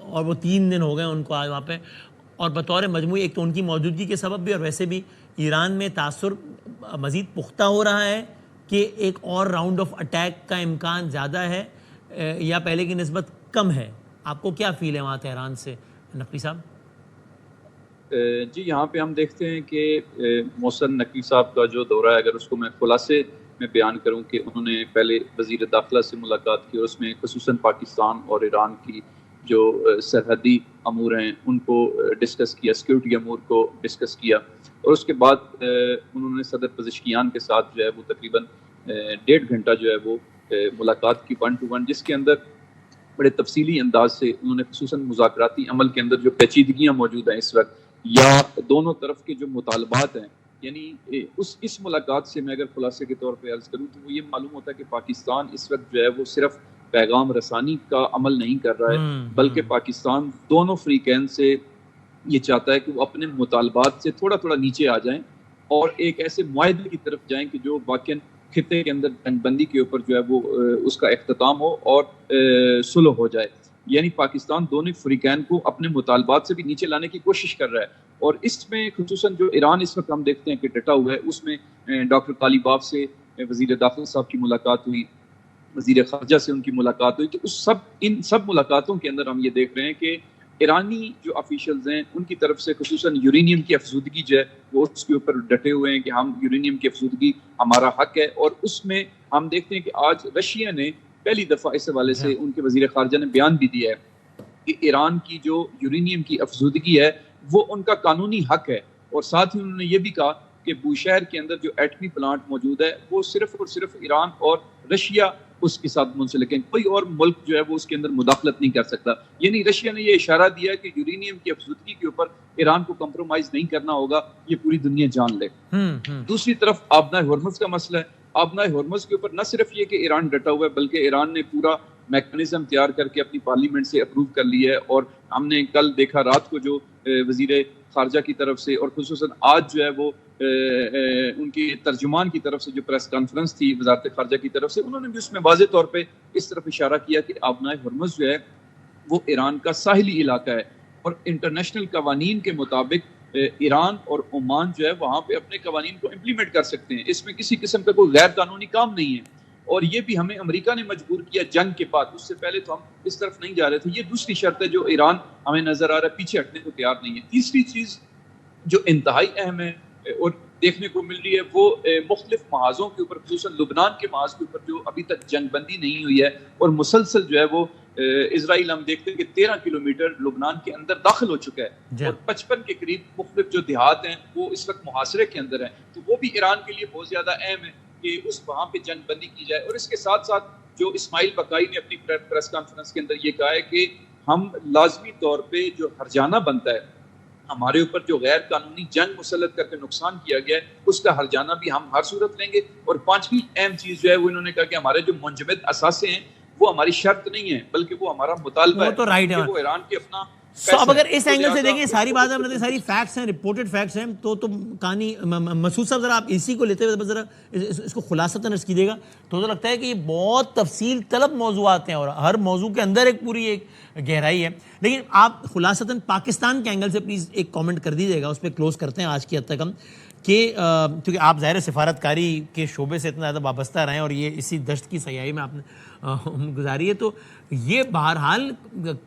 اور وہ 3 دن ہو گئے ان کو آج وہاں پہ، اور بطور مجموعی ایک تو ان کی موجودگی کے سبب بھی اور ویسے بھی ایران میں تاثر مزید پختہ ہو رہا ہے کہ ایک اور راؤنڈ آف اٹیک کا امکان زیادہ ہے یا پہلے کی نسبت کم ہے؟ آپ کو کیا فیل ہے وہاں تہران سے نقوی صاحب؟
جی یہاں پہ ہم دیکھتے ہیں کہ محسن نقوی صاحب کا جو دورہ ہے، اگر اس کو میں خلاصے میں بیان کروں کہ انہوں نے پہلے وزیر داخلہ سے ملاقات کی اور اس میں خصوصاً پاکستان اور ایران کی جو سرحدی امور ہیں ان کو ڈسکس کیا، سیکورٹی امور کو ڈسکس کیا، اور اس کے بعد انہوں نے صدر پزشکیان کے ساتھ جو ہے وہ تقریباً 1.5 گھنٹہ جو ہے وہ ملاقات کی 1 to 1، جس کے اندر بڑے تفصیلی انداز سے انہوں نے خصوصاً مذاکراتی عمل کے اندر جو پیچیدگیاں موجود ہیں اس وقت یا دونوں طرف کے جو مطالبات ہیں، یعنی اس ملاقات سے میں اگر خلاصے کے طور پہ عرض کروں تو وہ یہ معلوم ہوتا ہے کہ پاکستان اس وقت جو ہے وہ صرف پیغام رسانی کا عمل نہیں کر رہا ہے، بلکہ پاکستان دونوں فریقین سے یہ چاہتا ہے کہ وہ اپنے مطالبات سے تھوڑا تھوڑا نیچے آ جائیں اور ایک ایسے معاہدے کی طرف جائیں کہ جو واقعاً خطے کے اندر جنگ بندی کے اوپر جو ہے وہ اس کا اختتام ہو اور صلح ہو جائے. یعنی پاکستان دونوں فریقین کو اپنے مطالبات سے بھی نیچے لانے کی کوشش کر رہا ہے، اور اس میں خصوصاً جو ایران اس وقت ہم دیکھتے ہیں کہ ڈٹا ہوا ہے، اس میں ڈاکٹر طالباف سے وزیر داخلہ صاحب کی ملاقات ہوئی، وزیر خارجہ سے ان کی ملاقات ہوئی. تو ان سب ملاقاتوں کے اندر ہم یہ دیکھ رہے ہیں کہ ایرانی جو آفیشلز ہیں ان کی طرف سے خصوصاً یورینیم کی افزودگی جو ہے وہ اس کے اوپر ڈٹے ہوئے ہیں کہ ہم یورینیم کی افزودگی ہمارا حق ہے. اور اس میں ہم دیکھتے ہیں کہ آج رشیا نے پہلی دفعہ اس حوالے سے ان کے وزیر خارجہ نے بیان بھی دیا ہے کہ ایران کی جو یورینیم کی افزودگی ہے وہ ان کا قانونی حق ہے، اور ساتھ ہی انہوں نے یہ بھی کہا کہ بوشہر کے اندر جو ایٹمی پلانٹ موجود ہے وہ صرف اور صرف ایران اور رشیا اس کے ساتھ منسلک ہیں، کوئی اور ملک جو ہے وہ اس کے اندر مداخلت نہیں کر سکتا. یعنی رشیا نے یہ اشارہ دیا ہے کہ یورینیم کی افزودگی کے اوپر ایران کو کمپرومائز نہیں کرنا ہوگا، یہ پوری دنیا جان لے. دوسری طرف آبنائے ہرمز کا مسئلہ ہے. آبنائے ہرمز کے اوپر نہ صرف یہ کہ ایران ڈٹا ہوا ہے بلکہ ایران نے پورا میکانزم تیار کر کے اپنی پارلیمنٹ سے اپروو کر لیا ہے، اور ہم نے کل دیکھا رات کو جو وزیر خارجہ کی طرف سے، اور خصوصاً آج جو ہے وہ ان کے ترجمان کی طرف سے جو پریس کانفرنس تھی وزارت خارجہ کی طرف سے، انہوں نے بھی اس میں واضح طور پہ اس طرف اشارہ کیا کہ آبنائے ہرمز جو ہے وہ ایران کا ساحلی علاقہ ہے، اور انٹرنیشنل قوانین کے مطابق ایران اور عمان جو ہے وہاں پہ اپنے قوانین کو امپلیمنٹ کر سکتے ہیں، اس میں کسی قسم کا کوئی غیر قانونی کام نہیں ہے۔ اور یہ بھی ہمیں امریکہ نے مجبور کیا جنگ کے بعد، اس سے پہلے تو ہم اس طرف نہیں جا رہے تھے۔ یہ دوسری شرط ہے جو ایران ہمیں نظر آ رہا ہے پیچھے ہٹنے کو تیار نہیں ہے۔ تیسری چیز جو انتہائی اہم ہے اور دیکھنے کو مل رہی ہے وہ مختلف محاذوں کے اوپر، خصوصاً لبنان کے محاذ کے اوپر جو ابھی تک جنگ بندی نہیں ہوئی ہے، اور مسلسل جو ہے وہ اسرائیل ہم دیکھتے ہیں کہ 13 کلومیٹر لبنان کے اندر داخل ہو چکا ہے، اور 55 کے قریب مختلف جو دیہات ہیں وہ اس وقت محاصرے کے اندر ہیں، تو وہ بھی ایران کے لیے بہت زیادہ اہم ہے کہ اس وہاں پہ جنگ بندی کی جائے۔ اور اس کے ساتھ ساتھ جو اسماعیل بقائی نے اپنی پریس کانفرنس کے اندر یہ کہا ہے کہ ہم لازمی طور پہ جو ہرجانہ بنتا ہے، ہمارے اوپر جو غیر قانونی جنگ مسلط کر کے نقصان کیا گیا ہے، اس کا ہرجانہ بھی ہم ہر صورت لیں گے۔ اور پانچویں اہم چیز جو ہے وہ انہوں نے کہا کہ ہمارے جو منجمد اثاثے ہیں وہ ہماری شرط نہیں ہے بلکہ وہ ہمارا مطالبہ ہے،
وہ تو رائٹ ہے۔
وہ ایران کے اپنا
اب اگر اس اینگل سے دیکھیں ساری بات ہم نے ساری فیکٹس ہیں، رپورٹڈ فیکٹس ہیں، تو کہانی مسعود صاحب ذرا آپ اسی کو لیتے ہوئے ذرا اس کو خلاصتاً عرض کیجیے گا۔ تو لگتا ہے کہ یہ بہت تفصیل طلب موضوعات ہیں اور ہر موضوع کے اندر ایک پوری ایک گہرائی ہے، لیکن آپ خلاصتاً پاکستان کے اینگل سے پلیز ایک کامنٹ کر دیجیے گا، اس پہ کلوز کرتے ہیں آج کی حد تک ہم، کہ کیونکہ آپ ظاہر سفارتکاری کے شعبے سے اتنا زیادہ وابستہ رہے ہیں اور یہ اسی دشت کی سیاحی میں آپ نے گزاری ہے، تو یہ بہرحال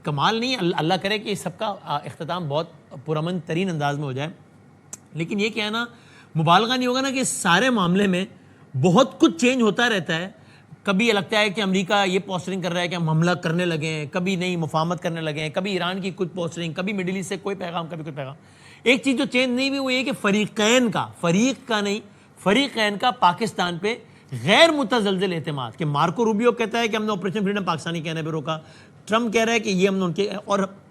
کمال نہیں ہے، اللہ کرے کہ سب کا اختتام بہت پرامن ترین انداز میں ہو جائے، لیکن یہ کہنا مبالغہ نہیں ہوگا نا کہ سارے معاملے میں بہت کچھ چینج ہوتا رہتا ہے۔ کبھی لگتا ہے کہ امریکہ یہ پوسٹرنگ کر رہا ہے کہ ہم حملہ کرنے لگے ہیں، کبھی نہیں مفاہمت کرنے لگے ہیں، کبھی ایران کی کچھ پوسٹرنگ، کبھی مڈل ایسٹ سے کوئی پیغام، کبھی کوئی پیغام۔ ایک چیز جو چینج نہیں ہوئی وہ یہ کہ فریقین کا پاکستان پہ غیر متزلزل اعتماد، کہ مارکو روبیو کہتا ہے کہ ہم نے آپریشن فریڈم پاکستانی کہنے پہ روکا، ٹرمپ کہہ رہا ہے کہ یہ ہم نے ان کے،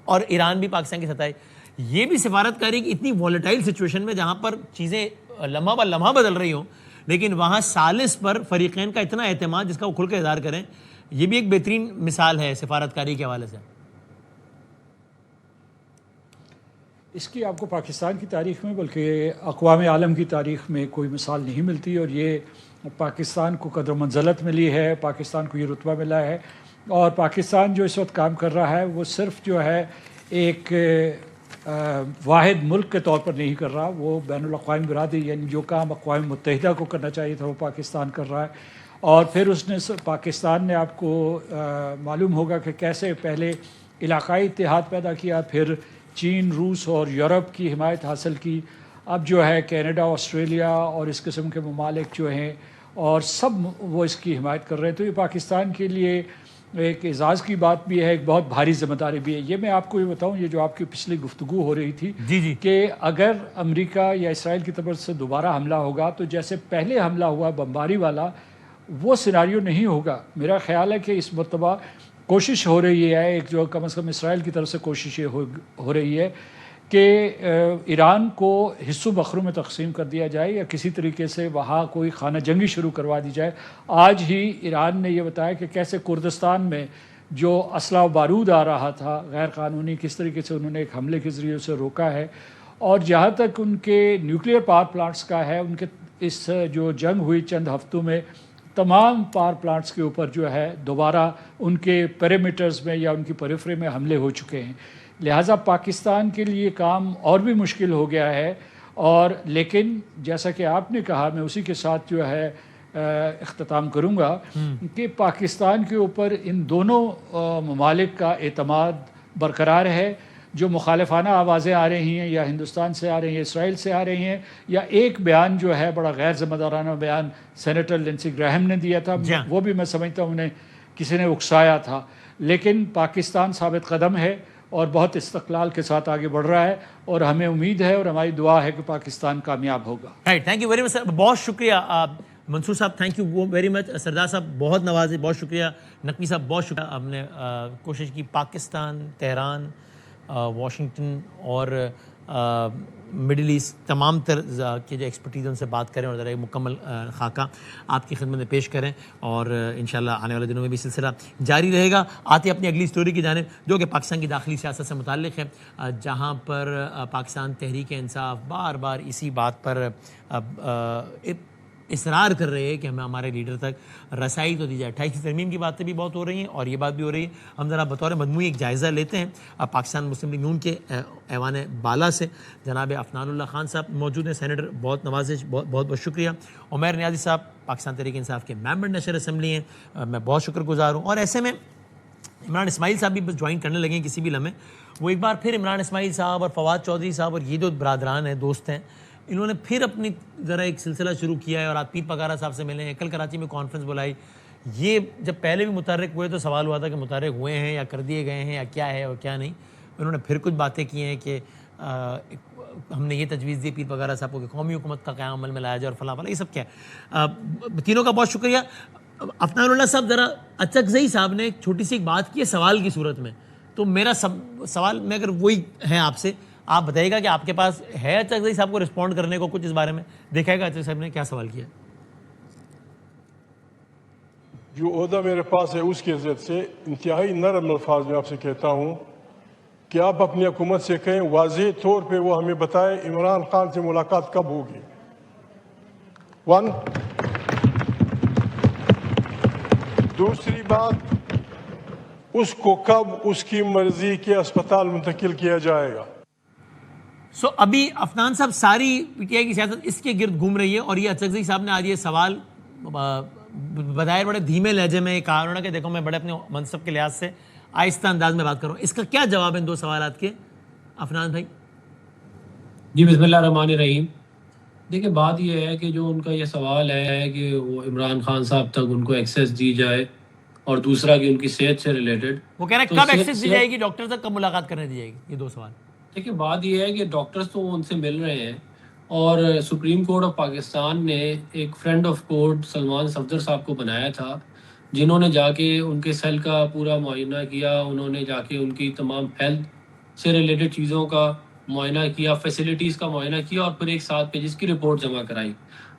اور ایران بھی پاکستان کی ستائی، یہ بھی سفارتکاری کی اتنی والیٹائل سچویشن میں جہاں پر چیزیں لمحہ بہ لمحہ بدل رہی ہوں، لیکن وہاں ثالث پر فریقین کا اتنا اعتماد جس کا وہ کھل کے اظہار کریں، یہ بھی ایک بہترین مثال ہے سفارتکاری کے حوالے سے۔
اس کی آپ کو پاکستان کی تاریخ میں بلکہ اقوام عالم کی تاریخ میں کوئی مثال نہیں ملتی، اور یہ پاکستان کو قدر منزلت ملی ہے، پاکستان کو یہ رتبہ ملا ہے، اور پاکستان جو اس وقت کام کر رہا ہے وہ صرف جو ہے ایک واحد ملک کے طور پر نہیں کر رہا، وہ بین الاقوامی برادری، یعنی جو کام اقوام متحدہ کو کرنا چاہیے تھا وہ پاکستان کر رہا ہے۔ اور پھر پاکستان نے آپ کو معلوم ہوگا کہ کیسے پہلے علاقائی اتحاد پیدا کیا، پھر چین، روس اور یورپ کی حمایت حاصل کی، اب جو ہے کینیڈا، آسٹریلیا اور اس قسم کے ممالک جو ہیں اور سب وہ اس کی حمایت کر رہے ہیں۔ تو یہ پاکستان کے لیے ایک اعزاز کی بات بھی ہے، ایک بہت بھاری ذمہ داری بھی ہے۔ یہ میں آپ کو یہ بتاؤں، یہ جو آپ کی پچھلی گفتگو ہو رہی تھی کہ اگر امریکہ یا اسرائیل کی طرف سے دوبارہ حملہ ہوگا تو جیسے پہلے حملہ ہوا بمباری والا، وہ سیناریو نہیں ہوگا۔ میرا خیال ہے کہ اس مرتبہ کوشش ہو رہی ہے، ایک جو کم از کم اسرائیل کی طرف سے کوشش یہ ہو رہی ہے کہ ایران کو حصوں بخروں میں تقسیم کر دیا جائے یا کسی طریقے سے وہاں کوئی خانہ جنگی شروع کروا دی جائے۔ آج ہی ایران نے یہ بتایا کہ کیسے کردستان میں جو اسلحہ و بارود آ رہا تھا غیر قانونی، کس طریقے سے انہوں نے ایک حملے کے ذریعے اسے روکا ہے، اور جہاں تک ان کے نیوکلیئر پاور پلانٹس کا ہے، ان کے اس جو جنگ ہوئی چند ہفتوں میں تمام پاور پلانٹس کے اوپر جو ہے دوبارہ ان کے پیریمیٹرز میں یا ان کی پریفری میں حملے ہو چکے ہیں۔ لہٰذا پاکستان کے لیے کام اور بھی مشکل ہو گیا ہے، اور لیکن جیسا کہ آپ نے کہا، میں اسی کے ساتھ جو ہے اختتام کروں گا کہ پاکستان کے اوپر ان دونوں ممالک کا اعتماد برقرار ہے۔ جو مخالفانہ آوازیں آ رہی ہیں یا ہندوستان سے آ رہی ہیں، اسرائیل سے آ رہی ہیں، یا ایک بیان جو ہے بڑا غیر ذمہ دارانہ بیان سینیٹر لنسی گراہم نے دیا تھا، وہ بھی میں سمجھتا ہوں انہیں کسی نے اکسایا تھا، لیکن پاکستان ثابت قدم ہے اور بہت استقلال کے ساتھ آگے بڑھ رہا ہے، اور ہمیں امید ہے اور ہماری دعا ہے کہ پاکستان کامیاب ہوگا۔
تھینک یو ویری مچ سر، بہت شکریہ منصور صاحب، تھینک یو ویری مچ۔ سردار صاحب بہت نوازے، بہت شکریہ۔ نقوی صاحب بہت شکریہ، آپ نے کوشش کی پاکستان، تہران، واشنگٹن اور مڈل ایسٹ تمام تر کے جو ایکسپرٹیز ان سے بات کریں اور ذرا ایک مکمل خاکہ آپ کی خدمت میں پیش کریں، اور انشاءاللہ آنے والے دنوں میں بھی سلسلہ جاری رہے گا۔ آتے اپنی اگلی سٹوری کی جانب، جو کہ پاکستان کی داخلی سیاست سے متعلق ہے، جہاں پر پاکستان تحریک انصاف بار بار اسی بات پر اصرار کر رہے ہیں کہ ہمیں ہمارے لیڈر تک رسائی تو دی جائے۔ 28 ترمیم کی باتیں بھی بہت ہو رہی ہیں اور یہ بات بھی ہو رہی ہے۔ ہم ذرا بطور مجموعی ایک جائزہ لیتے ہیں۔ پاکستان مسلم لیگ نون کے ایوان بالا سے جناب افنان اللہ خان صاحب موجود ہیں، سینیٹر، بہت نوازش، بہت بہت شکریہ۔ عمیر نیازی صاحب پاکستان تحریک انصاف کے ممبر نشر اسمبلی ہیں، میں بہت شکر گزار ہوں۔ اور ایسے میں عمران اسماعیل صاحب بھی بس جوائن کرنے لگے ہیں کسی بھی لمحے۔ وہ ایک بار پھر عمران اسماعیل صاحب اور فواد چودھری صاحب اور یہ جو برادران ہیں، دوست ہیں، انہوں نے پھر اپنی ذرا ایک سلسلہ شروع کیا ہے اور آپ پیر پگارا صاحب سے ملے ہیں، کل کراچی میں کانفرنس بلائی۔ یہ جب پہلے بھی متحرک ہوئے تو سوال ہوا تھا کہ متحرک ہوئے ہیں یا کر دیے گئے ہیں یا کیا ہے اور کیا نہیں۔ انہوں نے پھر کچھ باتیں کی ہیں کہ ہم نے یہ تجویز دی پیر پگارا صاحب کو کہ قومی حکومت کا قیام عمل میں لایا جائے اور فلاں فلاں، یہ سب کیا ہے۔ تینوں کا بہت شکریہ۔ افنان اللہ صاحب، ذرا اچکزئی صاحب نے ایک چھوٹی سی ایک بات کی ہے سوال کی صورت میں، تو میرا سوال میں اگر وہی ہے آپ سے، آپ بتائیے گا کہ آپ کے پاس ہے اچکزئی صاحب کو رسپونڈ کرنے کو کچھ اس بارے میں؟ دیکھائے گا اچکزئی صاحب نے کیا سوال کیا۔
جو عہدہ میرے پاس ہے اس کی عزت سے انتہائی نرم الفاظ میں آپ سے کہتا ہوں کہ آپ اپنی حکومت سے کہیں واضح طور پہ وہ ہمیں بتائے عمران خان سے ملاقات کب ہوگی۔ 1۔ دوسری بات، اس کو کب اس کی مرضی کے اسپتال منتقل کیا جائے گا۔
ابھی افنان صاحب ساری پی ٹی آئی کی سیاست اس کے گرد گھوم رہی ہے، اور یہ اچکزئی صاحب نے آج یہ سوال بظاہر بڑے دھیمے لہجے میں کہا انہوں نے کہ دیکھو میں بڑے اپنے منصب کے لحاظ سے آہستہ انداز میں بات کروں، اس کا کیا جواب ہے ان دو سوالات کے افنان بھائی؟
جی بسم اللہ الرحمن الرحیم۔ دیکھیں بات یہ ہے کہ جو ان کا یہ سوال ہے کہ وہ عمران خان صاحب تک ان کو ایکسیس دی جائے، اور دوسرا کہ ان کی صحت سے ریلیٹڈ،
وہ کہہ رہے ہیں کب ایکسیس دی جائے گی ڈاکٹر تک، کب ملاقات کرنے دی جائے گی، یہ دو سوال۔
دیکھیں بات یہ ہے کہ ڈاکٹرز تو ان سے مل رہے ہیں، اور سپریم کورٹ آف پاکستان نے ایک friend of court Salman Safdar صاحب کو بنایا تھا، جنہوں نے جا کے ان کے سیل کا پورا معائنہ کیا، انہوں نے جا کے ان کی تمام ہیلتھ سے ریلیٹڈ چیزوں کا معائنہ کیا، فیسلٹیز کا معائنہ کیا، اور پھر ایک 7 پیجز کی رپورٹ جمع کرائی۔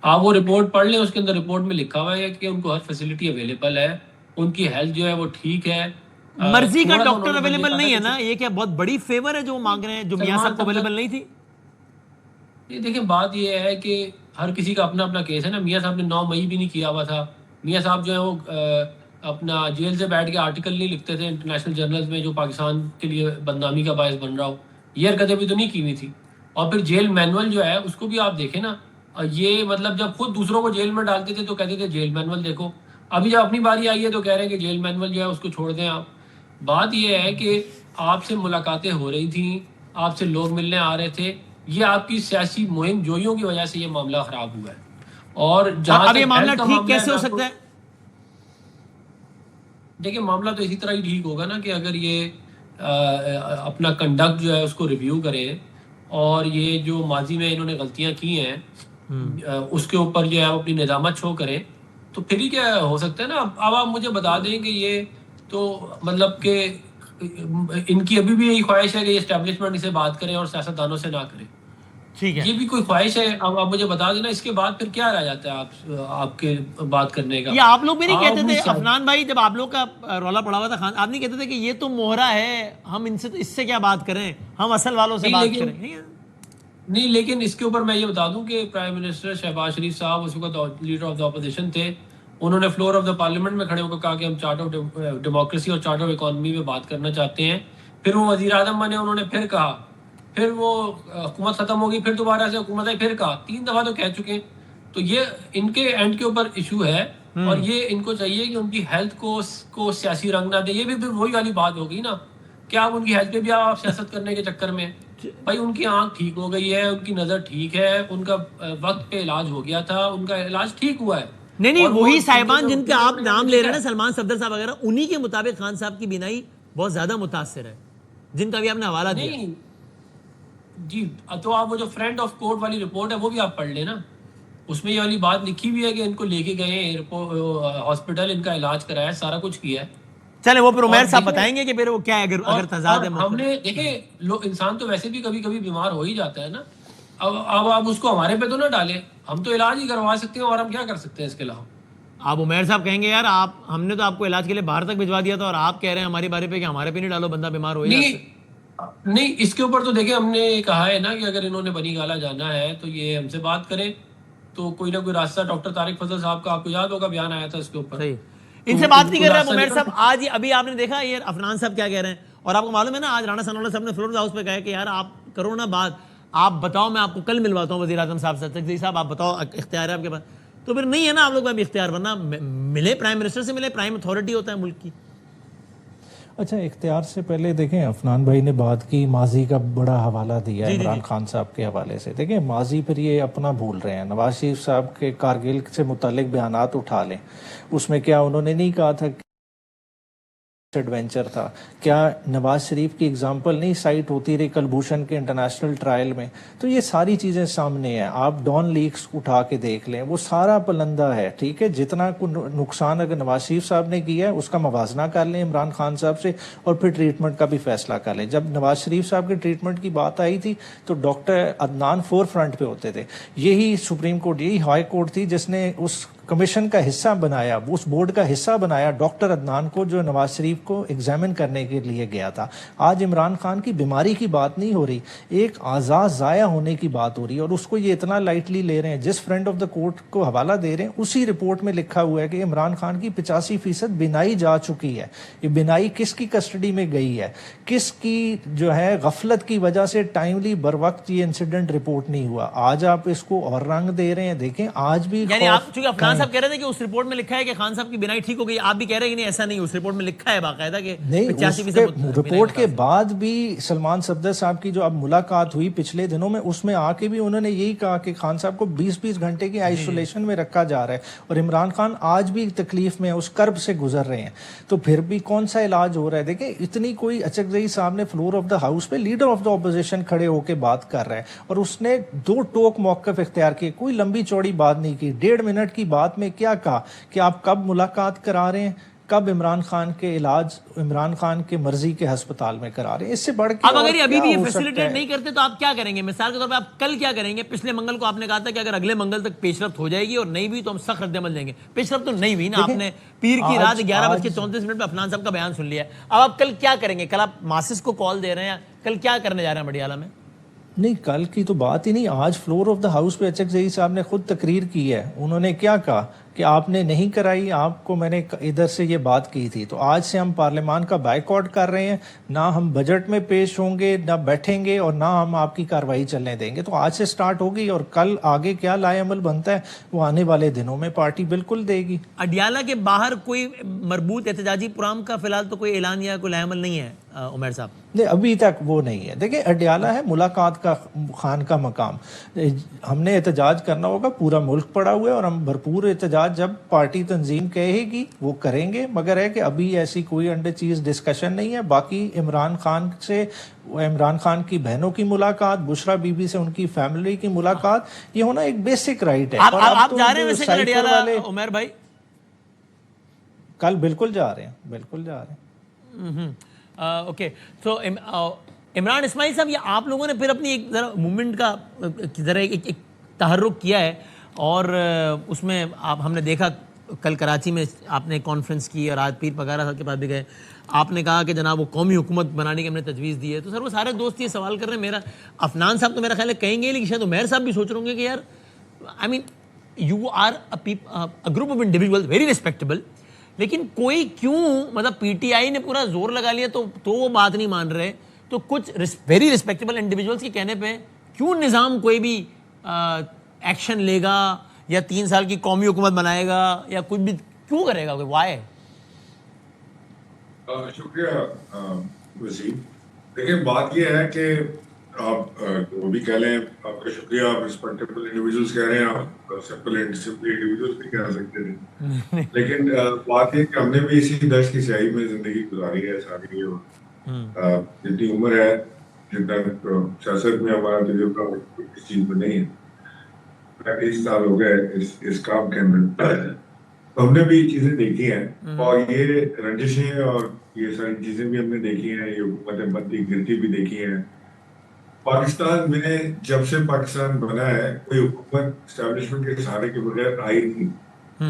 آپ وہ رپورٹ پڑھ لیں، اس کے اندر رپورٹ میں لکھا ہوا ہے کہ ان کو ہر فیسلٹی اویلیبل ہے، ان کی ہیلتھ جو ہے وہ ٹھیک ہے۔
مرضی کا ڈاکٹر اویلیبل نہیں ہے نا، یہ کیا بہت بڑی فیور ہے جو مانگ رہے ہیں، جو میاں صاحب کو اویلیبل نہیں تھی؟
یہ دیکھیں بات یہ ہے کہ ہر کسی کا اپنا اپنا کیس ہے نا۔ میاں صاحب نے 9 مئی بھی نہیں کیا ہوا تھا۔ میاں صاحب جو ہے وہ اپنا جیل سے بیٹھ کے آرٹیکل نہیں لکھتے تھے انٹرنیشنل جرنلز میں جو پاکستان کے لیے بدنامی کا باعث بن رہا ہو، یہ حرکتیں بھی تو نہیں کی ہوئی تھی۔ اور پھر جیل مینول جو ہے اس کو بھی آپ دیکھیں نا، یہ مطلب جب خود دوسروں کو جیل میں ڈالتے تھے تو کہتے تھے جیل مینول دیکھو، ابھی جب اپنی باری آئی ہے تو کہہ رہے ہیں کہ جیل مینول جو ہے اس کو چھوڑ دیں آپ۔ بات یہ ہے کہ آپ سے ملاقاتیں ہو رہی تھیں، آپ سے لوگ ملنے آ رہے تھے، یہ آپ کی سیاسی مہم جوئیوں کی وجہ سے یہ معاملہ خراب ہوا ہے۔ اور جہاں
اب یہ معاملہ ٹھیک کیسے ہو سکتا ہے؟
دیکھیں معاملہ تو اسی طرح ہی ٹھیک ہوگا نا کہ اگر یہ اپنا کنڈکٹ جو ہے اس کو ریویو کریں، اور یہ جو ماضی میں انہوں نے غلطیاں کی ہیں اس کے اوپر جو ہے اپنی ندامت شو کریں، تو پھر ہی کیا ہو سکتا ہے نا۔ اب آپ مجھے بتا دیں کہ یہ تو مطلب کہ ان کی ابھی بھی یہی خواہش ہے کہ یہ اسٹیبلشمنٹ سے بات کریں اور سیاستدانوں سے نہ کریں،
ٹھیک ہے،
یہ بھی کوئی خواہش ہے۔ اب آپ مجھے بتا دینا اس کے بعد پھر کیا رہ جاتا ہے آپ کے بات کرنے کا۔
یہ آپ لوگ بھی نہیں کہتے تھے افنان بھائی، جب آپ لوگ کا رولا پڑا ہوا تھا خان، آپ نہیں کہتے تھے کہ یہ تو موہرا ہے، ہم اس سے کیا بات کریں، ہم اصل والوں سے بات کریں؟
نہیں، لیکن اس کے اوپر میں یہ بتا دوں کہ پرائم منسٹر شہباز شریف صاحب اس وقت لیڈر آف دا اپوزیشن تھے، انہوں نے فلور آف دا پارلیمنٹ میں کھڑے ہو کر کہا کہ ہم چارٹ آف ڈیموکریسی اور چارٹ آف اکانومی پہ بات کرنا چاہتے ہیں۔ پھر وہ وزیر اعظم بنے، انہوں نے پھر کہا، پھر وہ حکومت ختم ہوگی، پھر دوبارہ سے حکومت آئی، پھر کہا، 3 دفعہ تو کہہ چکے ہیں۔ تو یہ ان کے اینڈ کے اوپر ایشو ہے، اور یہ ان کو چاہیے کہ ان کی ہیلتھ کو سیاسی رنگ نہ دے۔ یہ بھی وہی والی بات ہوگی نا کہ آپ ان کی ہیلتھ پہ بھی آپ سیاست کرنے کے چکر میں، بھائی ان کی آنکھ ٹھیک ہو گئی ہے، ان کی نظر ٹھیک ہے، ان کا وقت پہ علاج ہو گیا تھا، ان کا علاج ٹھیک ہوا ہے۔
نہیں، وہی صاحبان جن کا آپ نام لے رہے ہیں نا، سلمان صفدر صاحب وغیرہ، انہی کے مطابق خان صاحب کی بینائی بہت زیادہ متاثر ہے، جن کا بھی آپ نے حوالہ دیا۔
نہیں جی، تو آپ وہ جو فرینڈ آف کورٹ والی رپورٹ ہے وہ بھی آپ پڑھ لیں نا، اس میں یہ والی بات لکھی ہوئی ہے کہ ان کو لے کے گئے ہاسپٹل، ان کا علاج کرایا، سارا کچھ کیا ہے۔
چلیں وہ پھر عمیر صاحب بتائیں گے کہ پھر وہ کیا ہے اگر تضاد ہے.
ہم نے دیکھیں انسان تو ویسے بھی کبھی کبھی بیمار ہو ہی جاتا ہے نا. اب آپ اس کو ہمارے پہ تو نہ ڈالیں, ہم تو علاج ہی کروا سکتے ہیں اور ہم کیا کر سکتے ہیں اس کے علاوہ. آپ
عمیر صاحب کہیں گے یار ہم نے تو آپ کو علاج کے لیے باہر تک بھجوا دیا تھا اور آپ کہہ رہے ہیں ہماری بارے پہ کہ ہمارے پہ نہیں ڈالو, بندہ بیمار ہو جاتا ہے.
نہیں, اس کے اوپر تو دیکھیں ہم نے کہا ہے نا کہ اگر انہوں نے بنی گالا جانا ہے تو یہ ہم سے بات کریں, تو کوئی نہ کوئی راستہ. ڈاکٹر طارق فضل صاحب کا آپ کو یاد ہوگا بیان آیا تھا اس کے اوپر.
صحیح, ان سے بات نہیں کر رہے ہیں عمیر صاحب آج. ابھی آپ نے دیکھا یہ عفنان صاحب کیا کہہ رہے ہیں, اور آپ کو معلوم ہے نا آج رانا ثناءاللہ صاحب نے فلور ہاؤس پہ کہا کہ یار آپ کرو نا بات, آپ بتاؤ, میں آپ کو کل ملواتا ہوں وزیر اعظم صاحب سے, تقدیر صاحب آپ بتاؤ اختیار ہے آپ کے پاس. تو پھر نہیں ہے نا آپ لوگ کا بھی اختیار, ورنہ ملے پرائم منسٹر سے ملے, پرائم اتھارٹی ہوتا ہے ملک کی.
اچھا, اختیار سے پہلے دیکھیں عفنان بھائی نے بات کی, ماضی کا بڑا حوالہ دیا عمران خان صاحب کے حوالے سے. دیکھیں ماضی پر یہ اپنا بھول رہے ہیں. نواز شریف صاحب کے کارگل سے متعلق بیانات اٹھا لیں, اس میں کیا انہوں نے نہیں کہا تھا ایڈونچر تھا؟ کیا نواز شریف کی اگزامپل نہیں سائٹ ہوتی رہی کلبھوشن کے انٹرنیشنل ٹرائل میں؟ تو یہ ساری چیزیں سامنے ہیں. آپ ڈان لیکس اٹھا کے دیکھ لیں, وہ سارا پلندہ ہے. ٹھیک ہے, جتنا نقصان اگر نواز شریف صاحب نے کیا ہے اس کا موازنہ کر لیں عمران خان صاحب سے, اور پھر ٹریٹمنٹ کا بھی فیصلہ کر لیں. جب نواز شریف صاحب کے ٹریٹمنٹ کی بات آئی تھی تو ڈاکٹر عدنان فور فرنٹ پہ ہوتے تھے. یہی سپریم کورٹ, یہی ہائی کورٹ تھی جس نے اس کمیشن کا حصہ بنایا, اس بورڈ کا حصہ بنایا ڈاکٹر عدنان کو, جو نواز شریف کو ایگزامن کرنے کے لیے گیا تھا. آج عمران خان کی بیماری کی بات نہیں ہو رہی, ایک اعزاز ضائع ہونے کی بات ہو رہی ہے, اور اس کو یہ اتنا لائٹلی لے رہے ہیں. جس فرینڈ آف دا کورٹ کو حوالہ دے رہے ہیں اسی رپورٹ میں لکھا ہوا ہے کہ عمران خان کی 85% بینائی جا چکی ہے. یہ بینائی کس کی کسٹڈی میں گئی ہے, کس کی جو ہے غفلت کی وجہ سے ٹائملی بر وقت یہ انسیڈنٹ رپورٹ نہیں ہوا. آج آپ اس کو اور رنگ دے رہے ہیں. دیکھیں آج بھی
یعنی آپ چونکہ عفنان صاحب کہہ رہے تھے کہ اس رپورٹ میں لکھا ہے کہ خان صاحب کی بینائی ٹھیک ہو گئی, آپ بھی کہہ رہے ہیں کہ نہیں ایسا نہیں, اس رپورٹ میں لکھا ہے باقاعدہ کہ
نہیں. رپورٹ کے بعد بھی سلمان صفدر صاحب کی جو اب ملاقات ہوئی پچھلے دنوں میں, اس میں آ کے بھی انہوں نے یہی کہا کہ خان صاحب کو 20 گھنٹے کی آئسولیشن میں رکھا جا رہا ہے, اور عمران خان آج بھی تکلیف میں اس کرب سے گزر رہے ہیں. تو پھر بھی کون سا علاج ہو رہا ہے؟ دیکھیں اتنی کوئی اچکزئی صاحب نے فلور آف دا ہاؤس پہ لیڈر آف دا اپوزیشن کھڑے ہو کے بات کر رہے ہیں, اور اس نے 2 ٹوک موقف اختیار کیے, کوئی لمبی چوڑی بات نہیں کی. 1.5 منٹ کی بات میں کیا کہا کہ آپ کب ملاقات کرا رہے ہیں, کب عمران خان کے علاج عمران خان کے مرضی کے ہسپتال میں کرا رہے ہیں. اس سے بڑھ کے
اب اگر یہ ابھی بھی یہ فیسیلیٹیٹ نہیں کرتے تو آپ کیا کریں گے؟ مثال کے طور پہ آپ کل کیا کریں گے؟ پچھلے منگل کو آپ نے کہا تھا کہ اگر اگلے منگل تک پیش رفت ہو جائے گی, اور نہیں بھی تو ہم سخت رد عمل دیں گے. پیش رفت تو نہیں ہوئی نا, آپ نے پیر کی رات 11:34 پہ عفنان صاحب کا بیان سن لیا. اب آپ کل کیا کریں گے؟ کل آپ ماسس کو کال دے رہے ہیں, کل کیا کرنے جا رہے ہیں مڈیالہ میں؟
نہیں, کل کی تو بات ہی نہیں. آج فلور آف دا ہاؤس پہ اچکزئی صاحب نے خود تقریر کی ہے. انہوں نے کیا کہا کہ آپ نے نہیں کرائی, آپ کو میں نے ادھر سے یہ بات کی تھی, تو آج سے ہم پارلیمان کا بائیکاٹ کر رہے ہیں, نہ ہم بجٹ میں پیش ہوں گے, نہ بیٹھیں گے, اور نہ ہم آپ کی کارروائی چلنے دیں گے. تو آج سے سٹارٹ ہوگی, اور کل آگے کیا لائے عمل بنتا ہے وہ آنے والے دنوں میں پارٹی بالکل دے گی.
اڈیالہ کے باہر کوئی مربوط احتجاجی پروگرام کا فی الحال تو کوئی اعلان یا کوئی لائے عمل نہیں ہے عمیر صاحب؟
نہیں, ابھی تک وہ نہیں ہے. دیکھیں اڈیالہ ہے ملاقات کا خان کا مقام. ہم نے احتجاج کرنا ہوگا, پورا ملک پڑا ہوا ہے, اور ہم بھرپور احتجاج جب پارٹی تنظیم کہے گی وہ کریں گے, مگر ہے کہ ابھی ایسی کوئی انڈر چیز ڈسکشن نہیں ہے. باقی عمران خان کی بہنوں کی ملاقات, بشرا بی بی سے ان کی فیملی کی ملاقات, یہ ہونا ایک بیسک رائٹ ہے.
آپ جا رہے ہیں ویسے اڈیالہ عمیر بھائی؟
کل بالکل جا رہے ہیں, بالکل جا رہے ہیں.
اوکے, تو عمران اسماعیل صاحب, یہ آپ لوگوں نے پھر اپنی ایک ذرا موومنٹ کا ذرا ایک تحرک کیا ہے, اور اس میں ہم نے دیکھا کل کراچی میں آپ نے کانفرنس کی, اور آج پیر پگارا صاحب کے پاس بھی گئے. آپ نے کہا کہ جناب وہ قومی حکومت بنانے کی ہم نے تجویز دی ہے. تو سر وہ سارے دوست یہ سوال کر رہے ہیں, میرا عفنان صاحب تو میرا خیال ہے کہیں گے, لیکن شاید عمیر صاحب بھی سوچ رہے ہوں گے کہ یار I mean you are a group of individual very respectable, لیکن کوئی کیوں مطلب پی ٹی آئی نے پورا زور لگا لیا تو وہ بات نہیں مان رہے, تو کچھ ویری ریسپیکٹیبل انڈیویجولس کے کہنے پہ کیوں نظام کوئی بھی ایکشن لے گا, یا 3 سال کی قومی حکومت بنائے گا, یا کچھ بھی کیوں کرے گا؟ وائی؟
شکریہ وسیم. دیکھیں بات یہ ہے کہ آپ وہ بھی کہہ لیں, آپ کا شکریہ, آپ ریسپیکٹیبل انڈیویجولس کہہ رہے ہیں, آپ سمپل انڈیویجولس بھی کہہ سکتے ہیں, لیکن بات یہ کہ ہم نے بھی اسی دشت کی سیاہی میں زندگی گزاری ہے ساری, اور جتنی عمر ہے, جتنا سیاست میں ہمارا تجربہ اس چیز میں نہیں ہے. 30 سال ہو گئے اس کام کے اندر, تو ہم نے بھی چیزیں دیکھی ہیں, اور یہ رنجشیں اور یہ ساری چیزیں بھی ہم نے دیکھی ہیں, یہ حکومتیں بنتی گرتی بھی دیکھی ہیں. پاکستان میں جب سے پاکستان بنا ہے کوئی حکومت اسٹیبلشمنٹ کے سہارے کے بغیر آئی نہیں,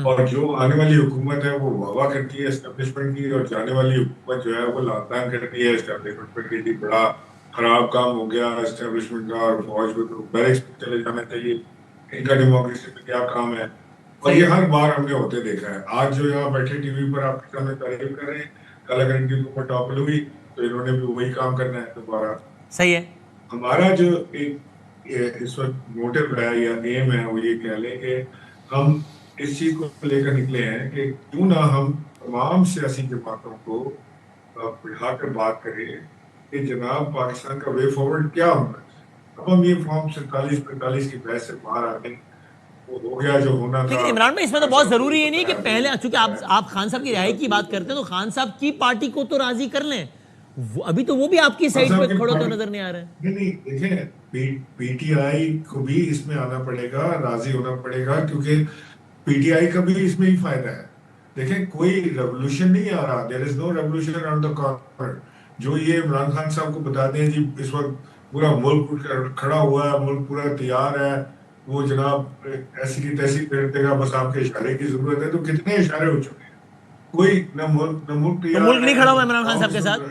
اور جو آنے والی حکومت ہے وہ واہ کرتی ہے اسٹیبلشمنٹ کی, اور جانے والی حکومت جو ہے وہ لانتان کرتی ہے اسٹیبلشمنٹ پر کہ بڑا خراب کام ہو گیا اسٹیبلشمنٹ کا, اور فوج کو تو بیرکس میں چلے جانا چاہیے, ان کا ڈیموکریسی میں کیا کام ہے. اور یہ ہر بار ہم نے ہوتے دیکھا ہے. آج جو یہاں بیٹھے ٹی وی پر آپ کے سامنے تعریف کر رہے ہیں, کل اگر ان کی حکومت ٹاپل ہوئی تو انہوں نے بھی وہی کام کرنا ہے دوبارہ.
صحیح ہے.
ہمارا جو ایک اس وقت موٹو ہے یا ایم ہے وہ یہ کہہ لیں کہ ہم اس چیز کو لے کر نکلے ہیں کہ کیوں نہ ہم تمام سیاسی جماعتوں کو بٹھا کر بات کریں کہ جناب پاکستان کا وے فارورڈ کیا ہونا ہے. اب ہم یہ فارم 47-45 کی بحث سے باہر آتے ہیں, وہ ہو گیا جو ہونا تھا.
لیکن عمران بھائی اس میں تو بہت ضروری ہے نہیں کہ پہلے, چونکہ آپ خان صاحب کی رہائی کی بات کرتے ہیں تو خان صاحب کی پارٹی کو تو راضی کر لیں, ابھی تو وہ بھی آپ کی سائڈ پہ کھڑے تو نظر نہیں آ رہے ہیں.
نہیں دیکھیں, پی ٹی آئی کو بھی اس میں آنا پڑے گا, راضی ہونا پڑے گا, کیونکہ پی ٹی آئی کا بھی اس میں ہی فائدہ ہے. دیکھیں کوئی ریولوشن نہیں آ رہا, دیر از نو ریولوشن اراؤنڈ دا کارنر. جو یہ عمران خان صاحب کو بتاتے ہیں جی اس وقت پورا ملک کھڑا ہوا ہے, ملک پورا تیار ہے, وہ جناب ایسی کی تیسی پھیر دے گا, بس آپ کے اشارے کی ضرورت ہے. تو کتنے اشارے ہو چکے ہیں, کوئی نہ ملک
ملک نہیں کھڑا ہوا عمران خان صاحب کے ساتھ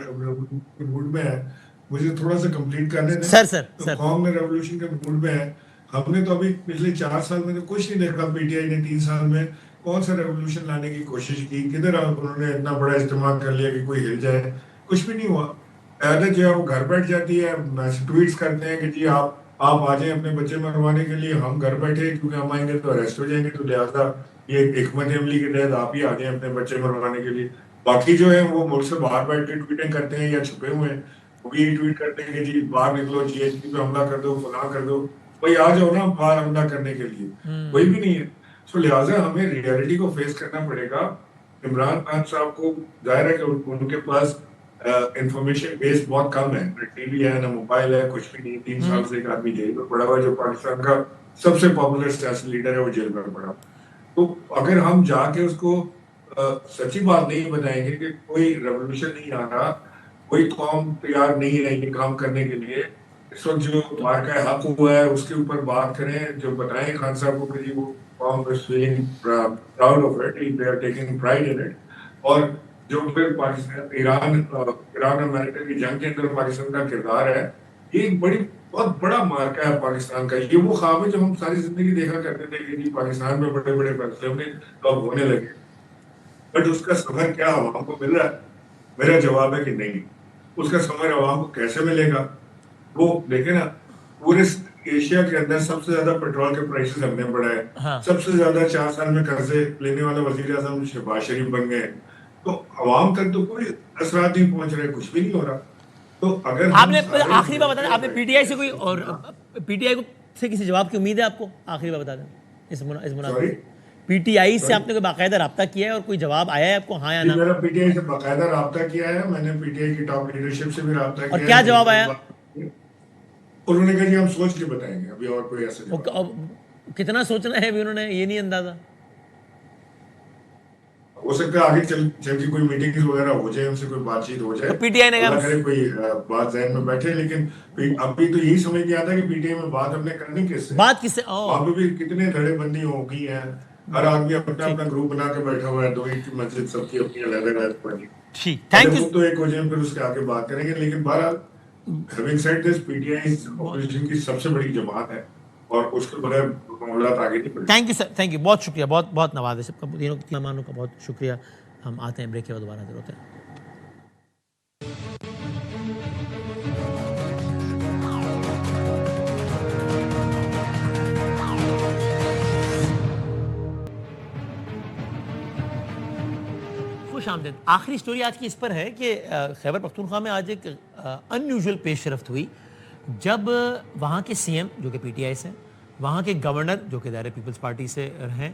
موڈ میں ہے. مجھے تھوڑا سا کمپلیٹ کرنے دیں.
سر
قوم میں ریولوشن کے موڈ میں ہے. ہم نے تو ابھی پچھلے 4 سال میں تو کچھ نہیں دیکھا. پی ٹی آئی نے 3 سال میں کون سا ریولوشن لانے کی کوشش کی, کدھر انہوں نے اتنا بڑا اجتماع کر لیا کہ کوئی ہل جائے, کچھ بھی نہیں ہوا. قیادت جو ہے وہ گھر بیٹھ جاتی ہے, ٹویٹس کرتے ہیں کہ جی آپ آ جائیں اپنے بچے مروانے کے لیے, ہم گھر بیٹھے کیونکہ ہم آئیں گے تو اریسٹ ہو جائیں گے, تو لہٰذا یہ حکمت عملی کے تحت آپ ہی آ جائیں اپنے بچے مروانے کے لیے. باقی جو ہے وہ ملک سے باہر بیٹھ کے ٹویٹنگ کرتے ہیں یا چھپے ہوئے ہیں, وہ بھی یہی ٹویٹ کرتے ہیں کہ جی باہر نکلو, جی ایچ پی پہ حملہ کر دو, فلاں کر دو. بھائی آ جاؤ نا باہر حملہ کرنے کے لیے, کوئی بھی نہیں ہے. سو لہٰذا ہمیں ریئلٹی کو فیس کرنا پڑے گا. عمران خان صاحب کو ظاہر ہے کہ ان کے پاس انفارمیشن بیس بہت کم ہے, نہ ٹی وی ہے نہ موبائل ہے, کچھ بھی نہیں. 3 سال سے ایک آدمی جیل میں پڑا ہوا ہے جو پاکستان کا سب سے پاپولر سیاسی لیڈر ہے, وہ جیل میں پڑا. تو اگر ہم جا کے اس کو سچی بات نہیں بتائیں گے کہ کوئی ریولوشن نہیں آ رہا, کوئی قوم تیار نہیں ہے یہ کام کرنے کے لیے, اس وقت جو مارکہ حق ہوا ہے اس کے اوپر بات کریں, جو بتائیں خان صاحب کو کہ جی وہ قوم is feeling proud of it, they are taking pride in it. اور جو پھر پاکستان ایران امریکہ کی جنگ کے اندر پاکستان کا کردار ہے, یہ ایک بہت بڑا مارکہ ہے پاکستان کا. یہ وہ خواب ہے جو ہم ساری زندگی دیکھا کرتے تھے کہ جی پاکستان میں بڑے بڑے فیصلے ہوں گے تو اب ہونے لگے, بٹ اس کا ثمر کیا عوام کو مل رہا ہے؟ میرا جواب ہے کہ نہیں. اس کا ثمر عوام کو کیسے ملے گا؟ وہ دیکھیں نا, پورے ایشیا کے اندر سب سے زیادہ پیٹرول کے پرائسز ہم نے بڑھائے, سب سے زیادہ 4 سال میں قرضے لینے والا وزیر اعظم شہباز شریف بن گئے, تو عوام تک تو کوئی اثرات نہیں پہنچ رہے, کچھ بھی نہیں ہو رہا. تو اگر
آپ نے آخری بات بتا دیں, آپ نے پی ٹی آئی سے کوئی اور پی ٹی آئی سے کسی جواب کی امید ہے آپ کو؟ آخری بات بتا دیں اس مناسبت, پی ٹی آئی سے آپ نے کوئی باقاعدہ رابطہ کیا ہے اور کوئی جواب آیا ہے آپ کو, ہاں یا نہ؟
میرا پی ٹی آئی سے باقاعدہ رابطہ کیا ہے, میں نے پی ٹی آئی کی ٹاپ لیڈرشپ سے بھی رابطہ کیا ہے.
اور کیا جواب آیا؟
انہوں نے کہا جی ہم سوچ کے بتائیں گے, ابھی اور کوئی ایسا
کتنا سوچنا ہے ابھی انہوں نے یہ نہیں اندازہ؟
ہو سکتا ہے آگے چل کے کوئی میٹنگ وغیرہ ہو جائے, ان سے کوئی بات چیت ہو جائے,
پی ٹی آئی نے
اللہ کرے کوئی بات ذہن میں بیٹھے. لیکن ابھی تو یہی سمجھ نہیں آتا کہ پی ٹی آئی میں بات ہم نے کرنی کس سے,
بات کس سے,
وہاں پہ بھی کتنے دھڑے بندی ہو گئی ہیں, ہر آدمی اپنا اپنا گروپ بنا کے بیٹھا ہوا ہے, 2 اینٹ کی مسجد سب کی اپنی علیحدہ علیحدہ پڑھنی.
Thank you.
تو ایک ہو جائیں پھر اس کے آگے بات کریں گے. لیکن بہرحال having said this, P T I opposition کی سب سے بڑی جماعت ہے اور اس کے بغیر معاملات آگے نہیں بڑھتے.
Thank you sir, thank you, بہت شکریہ, بہت بہت نوازش سب کا, تینوں مہمانوں کا بہت شکریہ. ہم آتے ہیں بریک کے بعد دوبارہ حاضر ہوتے ہیں. خوش آمدید. آخری سٹوری آج کی اس پر ہے کہ خیبر پختونخوا میں آج ایک ان یوزول پیش رفت ہوئی جب وہاں کے سی ایم جو کہ پی ٹی آئی سے, وہاں کے گورنر جو کہ ظاہر پیپلز پارٹی سے ہیں,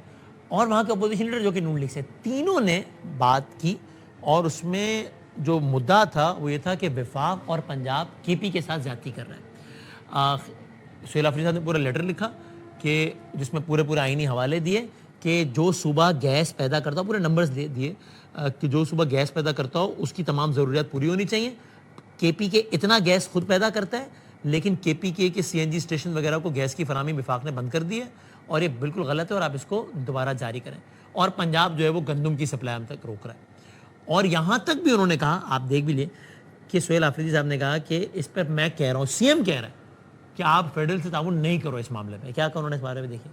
اور وہاں کے اپوزیشن لیڈر جو کہ نون لیگ سے, تینوں نے بات کی. اور اس میں جو مدعا تھا وہ یہ تھا کہ وفاق اور پنجاب کے پی کے ساتھ زیادتی کر رہے ہیں. سہیل آفریدی صاحب نے پورا لیٹر لکھا کہ جس میں پورے آئینی حوالے دیے کہ جو صوبہ گیس پیدا کرتا ہو, پورے نمبرز دیے کہ جو صوبہ گیس پیدا کرتا ہو اس کی تمام ضروریات پوری ہونی چاہیے. کے پی کے اتنا گیس خود پیدا کرتا ہے, لیکن کے پی کے سی این جی اسٹیشن وغیرہ کو گیس کی فراہمی وفاق نے بند کر دی ہے, اور یہ بالکل غلط ہے, اور آپ اس کو دوبارہ جاری کریں. اور پنجاب جو ہے وہ گندم کی سپلائی ہم تک روک رہا ہے. اور یہاں تک بھی انہوں نے کہا, آپ دیکھ بھی لیں کہ سہیل آفریدی صاحب نے کہا کہ اس پر میں کہہ رہا ہوں, سی ایم کہہ رہا ہے کہ آپ فیڈرل سے تعاون نہیں کرو اس معاملے میں. کیا کہا انہوں نے اس بارے میں, دیکھیں.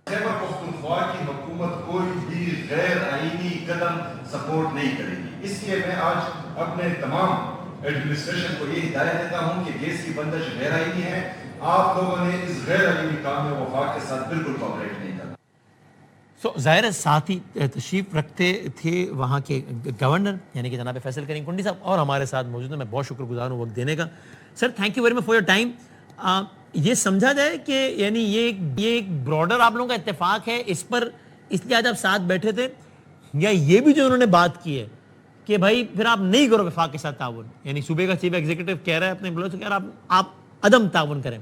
خیبر پختونخوا کی حکومت کوئی بھی غیر آئینی قدم سپورٹ نہیں کرے گی. اس لیے میں آج اپنے تمام ایڈمنسٹریشن کو یہ ہدایت دیتا ہوں کہ گیس کی بندش غیر آئینی ہے. آپ لوگوں نے اس غیر آئینی کام میں وفاق کے ساتھ بالکل کوآپریٹ نہیں کرنا.
ظاہر ہے ساتھ ہی تشریف رکھتے تھے وہاں کے گورنر یعنی کہ جناب فیصل کریم کنڈی صاحب, اور ہمارے ساتھ موجود ہیں. میں بہت شکر گزار ہوں وقت دینے کا. Sir thank you very much for your time. یہ سمجھا جائے کہ یعنی یہ ایک براڈر آپ لوگوں کا اتفاق ہے اس پر, اس لیے آج آپ ساتھ بیٹھے تھے, یا یہ بھی جو انہوں نے بات کی ہے کہ بھائی پھر آپ نہیں کرو وفاق کے ساتھ تعاون, یعنی صوبے کا چیف ایگزیکٹو کہہ رہا ہے اپنے امپلائیز سے کہ آپ عدم تعاون کریں,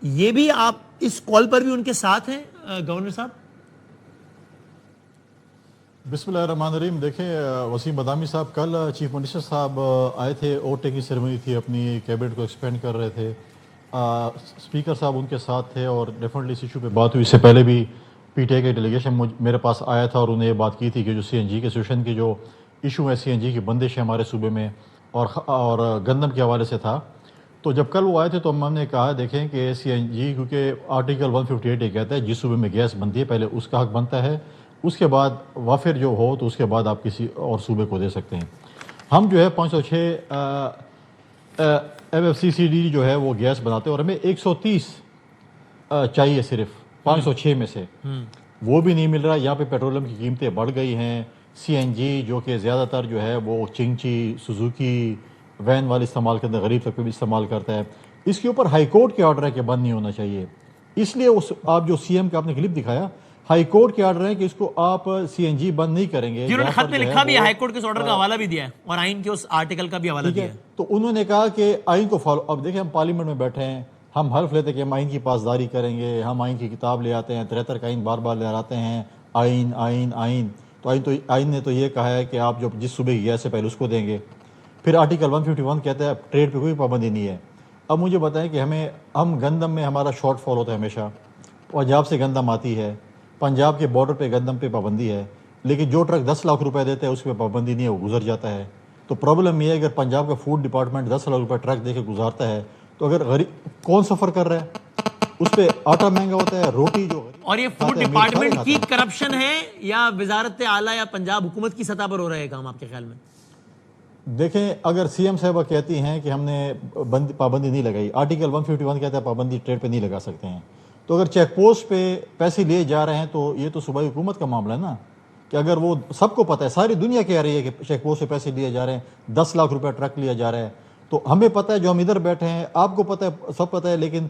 یہ بھی آپ اس کال پر بھی ان کے ساتھ ہیں گورنر صاحب؟
بسم اللہ الرحمن الرحیم. دیکھیں وسیم بادامی صاحب کل چیف منسٹر صاحب آئے تھے, اوٹ ٹیکنگ سیریمنی تھی, اپنی کیبنٹ کو ایکسپینڈ کر رہے تھے. اسپیکر صاحب ان کے ساتھ تھے اور ڈیفینیٹلی اس ایشو پہ بات ہوئی. اس سے پہلے بھی پی ٹی آئی کے ڈیلیگیشن میرے پاس آیا تھا اور انہوں نے یہ بات کی تھی کہ جو سی این جی کے سیچویشن کی جو ایشو ہے, سی این جی کی بندش ہے ہمارے صوبے میں اور گندم کے حوالے سے تھا. تو جب کل وہ آئے تھے تو ہم نے کہا دیکھیں کہ سی این جی کیونکہ آرٹیکل 158 یہ کہتا ہے جس صوبے میں گیس بنتی ہے پہلے اس کا حق بنتا ہے, اس کے بعد وافر جو ہو تو اس کے بعد آپ کسی اور صوبے کو دے سکتے ہیں. ہم جو ہے 506 M F C C D جو ہے وہ گیس بناتے ہیں اور ہمیں 130 چاہیے صرف 506 میں سے, وہ بھی نہیں مل رہا. یہاں پہ پیٹرولیم کی قیمتیں بڑھ گئی ہیں. سی این جی جو کہ زیادہ تر جو ہے وہ چنگچی سوزوکی وین والے استعمال کرتے ہیں, غریب تک بھی استعمال کرتا ہے. اس کے اوپر ہائی کورٹ کے آرڈر ہے کہ بند نہیں ہونا چاہیے. اس لیے آپ جو سی ایم کا آپ نے کلپ دکھایا, ہائی کورٹ کے آرڈر ہے کہ اس کو آپ سی این جی بند نہیں کریں گے.
انہوں نے خط میں لکھا بھی ہے, ہائی کورٹ کے اس آرڈر کا حوالہ بھی دیا ہے اور آئین کے اس آرٹیکل کا بھی حوالہ دیا ہے.
تو انہوں نے کہا کہ آئین کو فالو. اب دیکھیں ہم پارلیمنٹ میں بیٹھے ہیں, ہم حلف لیتے کہ ہم آئین کی پاسداری کریں گے, ہم آئین کی کتاب لے آتے ہیں, 73 کا آئین بار بار لے آتے ہیں, آئین آئین آئین. تو آئین نے تو یہ کہا ہے کہ آپ جو جس صوبے کی گیس سے پہلے اس کو دیں گے. پھر آرٹیکل 151 کہتا ہے ٹریڈ پہ کوئی پابندی نہیں ہے. اب مجھے بتائیں کہ ہم گندم میں ہمارا شارٹ فال ہوتا ہے ہمیشہ. پنجاب سے گندم آتی ہے, پنجاب کے بارڈر پہ گندم پہ پابندی ہے, لیکن جو ٹرک 10 لاکھ روپے دیتے ہیں اس پہ پابندی نہیں ہے, وہ گزر جاتا ہے. تو پرابلم یہ ہے اگر پنجاب کا فوڈ ڈپارٹمنٹ 10 لاکھ روپے ٹرک دے کے گزارتا ہے تو اگر غریب کون سفر کر رہا ہے, اس پہ آٹا مہنگا ہوتا ہے, روٹی جو.
اور یہ فوڈ ڈپارٹمنٹ کی کرپشن ہے یا وزارت اعلیٰ یا پنجاب حکومت کی سطح پر ہو رہا ہے کام آپ کے خیال میں؟
دیکھیں اگر سی ایم صاحبہ کہتی ہیں کہ ہم نے پابندی نہیں لگائی, آرٹیکل 151 کہتا ہے پابندی ٹریڈ پہ نہیں لگا سکتے ہیں, تو اگر چیک پوسٹ پہ پیسے لیے جا رہے ہیں تو یہ تو صوبائی حکومت کا معاملہ ہے نا. کہ اگر وہ سب کو پتہ ہے, ساری دنیا کہہ رہی ہے کہ چیک پوسٹ پہ پیسے لیے جا رہے ہیں, 10 لاکھ روپے ٹرک لیا جا رہا ہے, تو ہمیں پتہ ہے جو ہم ادھر بیٹھے ہیں, آپ کو پتہ ہے, سب پتہ ہے, لیکن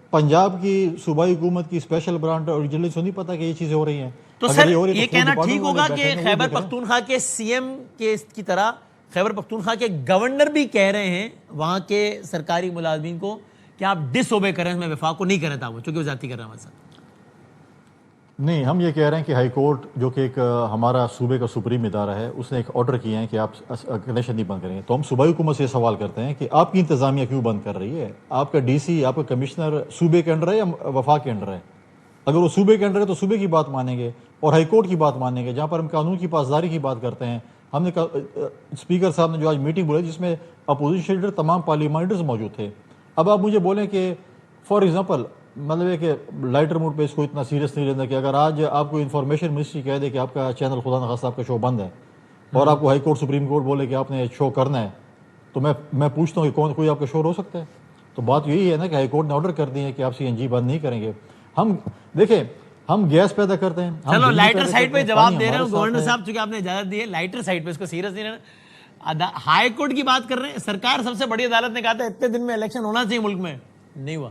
پنجاب کی صوبائی حکومت کی اسپیشل برانڈ اوریجنلی سے نہیں پتہ کہ یہ چیزیں ہو رہی ہیں.
تو سر یہ کہنا ٹھیک ہوگا کہ خیبر پختونخوا کے سی ایم کی طرح خیبر پختونخوا کے گورنر بھی کہہ رہے ہیں وہاں کے سرکاری ملازمین کو کہ آپ ڈس اوبے کریں, میں وفاق کو نہیں کریں تھا وہ چونکہ وہ زیادتی کر رہا ہے ہمارے ساتھ؟
نہیں, ہم یہ کہہ رہے ہیں کہ ہائی کورٹ جو کہ ایک ہمارا صوبے کا سپریم ادارہ ہے, اس نے ایک آرڈر کیا ہے کہ آپ کنیکشن نہیں بند کریں گے. تو ہم صوبائی حکومت سے یہ سوال کرتے ہیں کہ آپ کی انتظامیہ کیوں بند کر رہی ہے؟ آپ کا ڈی سی, آپ کا کمشنر صوبے کے انڈر ہے یا وفاق کے انڈر ہے؟ اگر وہ صوبے کے انڈر ہے تو صوبے کی بات مانیں گے اور ہائی کورٹ کی بات مانیں گے, جہاں پر ہم قانون کی پاسداری کی بات کرتے ہیں. ہم نے اسپیکر صاحب نے جو آج میٹنگ بولی جس میں اپوزیشن لیڈر تمام پارلیمنٹرز موجود تھے. اب آپ مجھے بولیں کہ فار ایگزامپل مطلب ہے کہ لائٹر موڈ پہ اس کو اتنا سیریس نہیں لینا کہ اگر آج آپ کو انفارمیشن منسٹری کہہ دے کہ آپ کا چینل خدا نخواستہ آپ کا شو بند ہے اور آپ کو ہائی کورٹ سپریم کورٹ بولے کہ آپ نے شو کرنا ہے, تو میں پوچھتا ہوں کہ کوئی آپ کا شو ہو سکتا ہے؟ تو بات یہی ہے نا کہ ہائی کورٹ نے آرڈر کر دی ہے کہ آپ سی این جی بند نہیں کریں گے. ہم دیکھیں ہم گیس پیدا کرتے ہیں.
چلو لائٹر سائڈ پہ جواب دے رہے ہیں گورنر صاحب, چونکہ آپ نے اجازت دی ہے لائٹر سائڈ پہ اس کو سیریس نہیں لینا. ہائی کورٹ کی بات کر رہے ہیں, سرکار سب سے بڑی عدالت نے کہا تھا اتنے دن میں الیکشن ہونا چاہیے ملک میں, نہیں ہوا.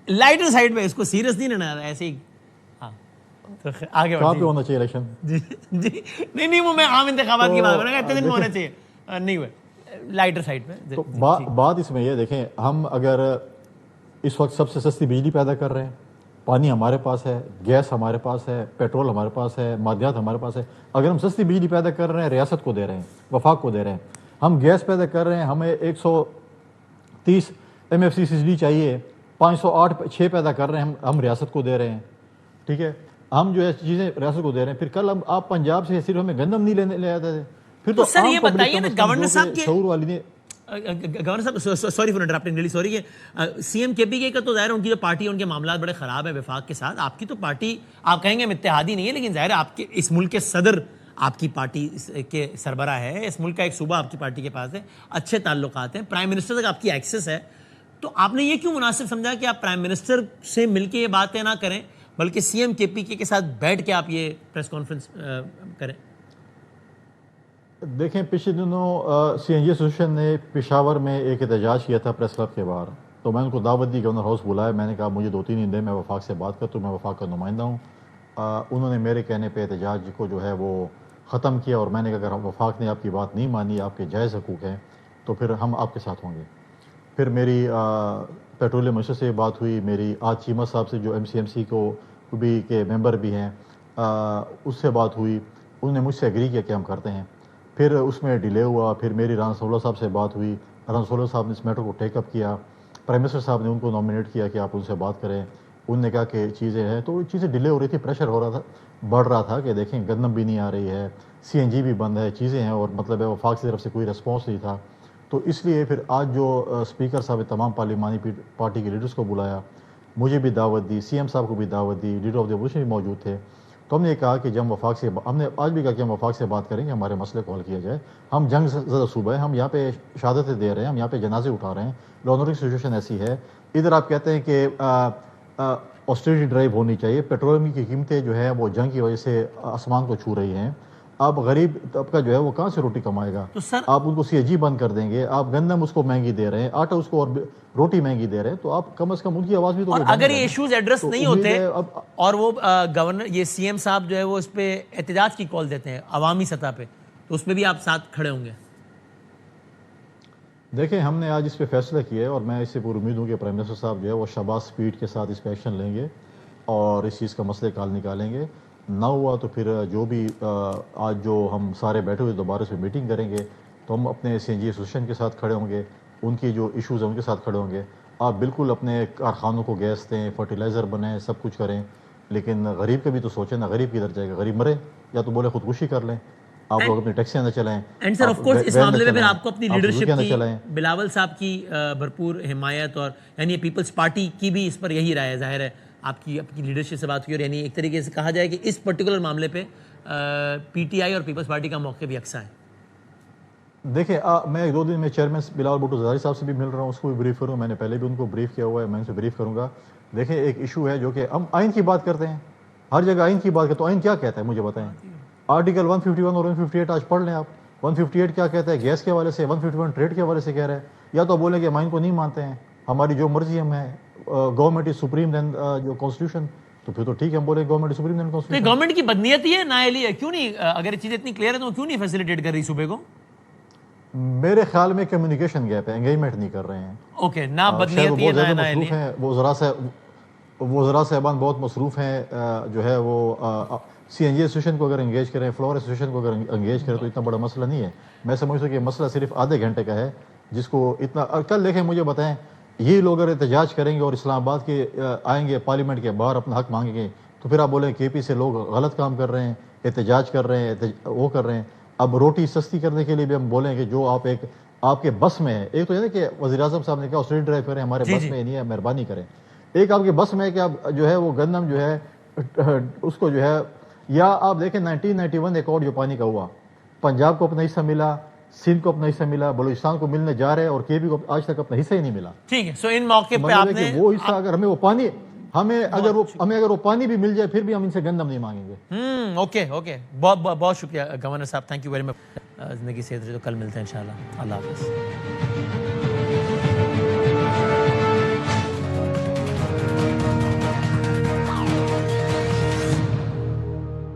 لائٹر سائڈ پہ اس کو سیریس نہیں لینا, ایسے ہی. ہاں تو آگے
کہاں پہ ہونا چاہیے الیکشن؟
جی نہیں وہ میں عام انتخابات کی بات کر رہا ہوں, اتنے دن میں ہونا چاہیے, نہیں ہوئے. لائٹر سائڈ پہ
تو بات اس میں یہ دیکھیں, ہم اگر اس وقت سب سے سستی بجلی پیدا کر رہے ہیں, پانی ہمارے پاس ہے, گیس ہمارے پاس ہے, پیٹرول ہمارے پاس ہے, مادیات ہمارے پاس ہے. اگر ہم سستی بجلی پیدا کر رہے ہیں ریاست کو دے رہے ہیں, وفاق کو دے رہے ہیں. ہم گیس پیدا کر رہے ہیں, ہمیں 130 MFCCD چاہیے, 508 پیدا کر رہے ہیں, ہم ریاست کو دے رہے ہیں. ٹھیک ہے, ہم جو ہے چیزیں ریاست کو دے رہے ہیں. پھر کل آپ پنجاب سے صرف ہمیں گندم نہیں لے آتے تھے. پھر تو
سر یہ بتائیے نا گورنر صاحب کے
شعور والی نے
گورنر صاحب sorry for interrupting, really sorry, کہ سی ایم کے پی کے کا تو ظاہر ہے ان کی جو پارٹی ہے ان کے معاملات بڑے خراب ہیں وفاق کے ساتھ. آپ کی تو پارٹی آپ کہیں گے اتحادی نہیں ہے, لیکن ظاہر ہے آپ کے اس ملک کے صدر آپ کی پارٹی کے سربراہ ہے, اس ملک کا ایک صوبہ آپ کی پارٹی کے پاس ہے, اچھے تعلقات ہیں, پرائم منسٹر تک آپ کی ایکسس ہے. تو آپ نے یہ کیوں مناسب سمجھا کہ آپ پرائم منسٹر سے مل کے یہ باتیں نہ کریں بلکہ سی ایم کے پی کے ساتھ بیٹھ کے آپ یہ پریس کانفرنس کریں؟
دیکھیں, پچھلے دنوں CNG ایسوسیشن نے پشاور میں ایک احتجاج کیا تھا پریس کلب کے باہر. تو میں ان کو دعوت دی, گورنر ہاؤس بلایا, میں نے کہا مجھے 2-3 دن دیں, میں وفاق سے بات کرتا ہوں, میں وفاق کا نمائندہ ہوں. انہوں نے میرے کہنے پہ احتجاج کو جو ہے وہ ختم کیا, اور میں نے کہا اگر وفاق نے آپ کی بات نہیں مانی, آپ کے جائز حقوق ہیں, تو پھر ہم آپ کے ساتھ ہوں گے. پھر میری پیٹرولیم منسٹر سے بات ہوئی, میری آج چیمہ صاحب سے جو MCMC کو بھی کے ممبر بھی ہیں اس سے بات ہوئی. انہوں نے مجھ سے ایگری کیا کہ ہم کرتے ہیں. پھر اس میں ڈیلے ہوا. پھر میری رانا صولہ صاحب سے بات ہوئی, رانا صولہ صاحب نے اس میٹر کو ٹیک اپ کیا. پرائم منسٹر صاحب نے ان کو نامینیٹ کیا کہ آپ ان سے بات کریں. انہوں نے کہا کہ چیزیں ہیں, تو چیزیں ڈیلے ہو رہی تھی, پریشر ہو رہا تھا, بڑھ رہا تھا کہ دیکھیں گندم بھی نہیں آ رہی ہے, CNG بھی بند ہے, چیزیں ہیں, اور مطلب ہے وفاق کی طرف سے کوئی رسپانس نہیں تھا. تو اس لیے پھر آج جو اسپیکر صاحب تمام پارلیمانی پارٹی کے لیڈرز کو بلایا, مجھے بھی دعوت دی, CM صاحب کو بھی دعوت دی, لیڈر آف دی اپوزیشن بھی موجود تھے. تو ہم نے کہا کہ جب وفاق سے, ہم نے آج بھی کہا کہ ہم وفاق سے بات کریں گے, ہمارے مسئلے کو حل کیا جائے. ہم جنگ زدہ صوبہ ہے, ہم یہاں پہ شہادتیں دے رہے ہیں, ہم یہاں پہ جنازے اٹھا رہے ہیں. لانورنگ سچویشن ایسی ہے. ادھر آپ کہتے ہیں کہ آسٹریٹی ڈرائیو ہونی چاہیے, پیٹرولیم کی قیمتیں جو ہیں وہ جنگ کی وجہ سے آسمان کو چھو رہی ہیں. آپ غریب طبقہ جو ہے وہ کہاں سے روٹی کمائے گا؟ آپ ان کو CNG بند کر دیں گے, آپ گندم اس کو مہنگی دے رہے ہیں, آٹا اس کو, اور روٹی مہنگی دے رہے ہیں, تو آپ کم از کم ان کی آواز بھی تو.
اور اگر یہ ایشوز ایڈریس نہیں ہوتے اور وہ گورنر یہ CM صاحب جو ہے وہ اس پہ احتجاج کی کال دیتے ہیں عوامی سطح پہ, تو اس پہ بھی آپ ساتھ کھڑے ہوں گے؟
دیکھیں, ہم نے آج اس پہ فیصلہ کیا ہے, اور میں اس سے پوری امید ہوں کہ پرائم منسٹر صاحب جو ہے وہ شاباش سپیڈ کے ساتھ اس پہ ایکشن لیں گے اور اس چیز کا مسئلے کا حل نکالیں گے. نہ ہوا تو پھر جو بھی آج جو ہم سارے بیٹھے ہوئے دوبارہ سے میٹنگ کریں گے, تو ہم اپنے CNG ایسوسیشن کے ساتھ کھڑے ہوں گے, ان کی جو ایشوز ہیں ان کے ساتھ کھڑے ہوں گے. آپ بالکل اپنے کارخانوں کو گیس دیں, فرٹیلائزر بنائیں, سب کچھ کریں, لیکن غریب کا بھی تو سوچیں نا, غریب کدھر جائے گا؟ غریب مرے, یا تو بولے خودکشی کر لیں, آپ لوگ اپنی ٹیکسیاں نہ چلائیں.
اینڈ سر آف کورس اس معاملے میں پھر آپ کو اپنی لیڈرشپ کی, بلاول صاحب کی بھرپور حمایت, اور یعنی پیپلز پارٹی کی بھی اس پر یہی رائے ہے. ظاہر ہے آپ کی لیڈرشپ سے بات ہوئی, اور یعنی ایک طریقے سے کہا جائے کہ اس پرٹیکولر معاملے پہ PTI اور پیپلز پارٹی کا موقع بھی یکساں ہے.
دیکھیں, میں 2 دن میں چیئرمین بلاول بھٹو زرداری صاحب سے بھی مل رہا ہوں, اس کو بھی بریف کروں. میں نے پہلے بھی ان کو بریف کیا ہوا ہے, میں ان سے بریف کروں گا. دیکھیں, ایک ایشو ہے جو کہ ہم آئین کی بات کرتے ہیں, ہر جگہ آئین کی بات کرتے ہیں, تو آئین کیا کہتا ہے مجھے بتائیں. آرٹیکل 151 اور 158 آج پڑھ لیں آپ. 158 کیا کہتا ہے گیس کے حوالے سے, 151 ٹریڈ کے حوالے سے کہہ رہا ہے. یا تو بولیں کہ ہم آئین کو نہیں مانتے ہیں, ہماری جو مرضی ہم ہے, گورنمنٹ از سپریم دین جو کانسٹیٹیوشن, تو پھر تو ٹھیک ہے, ہم بولیں government is supreme then constitution.
تو گورنمنٹ کی بدنیتی ہے, نااہلی ہے, کیوں نہیں, اگر یہ چیزیں اتنی کلیئر ہے تو کیوں نہیں فیسیلیٹیٹ کر رہی صوبے کو؟
میرے خیال میں کمیونیکیشن گیپ ہے, انگیجمنٹ نہیں کر رہے ہیں.
اوکے, نہ بدنیتی ہے نہ نااہلی.
وزراء صاحبان بہت مصروف ہیں, جو ہے وہ CNG ایسوسیشن کو اگر انگیج کریں, فلور ایسوسیشن کو اگر انگیج کریں, تو اتنا بڑا مسئلہ نہیں ہے. میں سمجھتا ہوں کہ مسئلہ صرف آدھے گھنٹے کا ہے, جس کو اتنا. کل دیکھیں, مجھے بتائیں, یہ لوگ اگر احتجاج کریں گے اور اسلام آباد کے آئیں گے پارلیمنٹ کے باہر اپنا حق مانگیں گے, تو پھر آپ بولیں KP سے لوگ غلط کام کر رہے ہیں, احتجاج کر رہے ہیں, وہ کر رہے ہیں. اب روٹی سستی کرنے کے لیے بھی ہم بولیں کہ جو آپ کے بس میں ہے, ایک تو یہ ہے کہ وزیر اعظم صاحب نے کہا آسٹریٹ ڈرائیو کریں, ہمارے بس میں نہیں ہے, مہربانی کریں. ایک آپ کے بس میں ہے کہ آپ جو ہے وہ گندم جو ہے اس کو جو ہے, یا آپ دیکھیں 1991 ایک اور جو پانی کا ہوا, پنجاب کو اپنا حصہ ملا, سندھ کو اپنا حصہ ملا, بلوچستان کو ملنے جا رہے ہیں, اور KP کو آج تک اپنا حصہ ہی نہیں ملا.
ٹھیک ہے, سو ان موقع پہ آپ نے
وہ حصہ, اگر ہمیں وہ پانی, ہمیں اگر وہ پانی بھی مل جائے, پھر بھی ہم ان سے گندم نہیں مانگیں گے.
اوکے, بہت شکریہ گورنر صاحب, تھینک یو ویری مچ. زندگی سے تو کل ملتے ہیں انشاءاللہ. اللہ حافظ.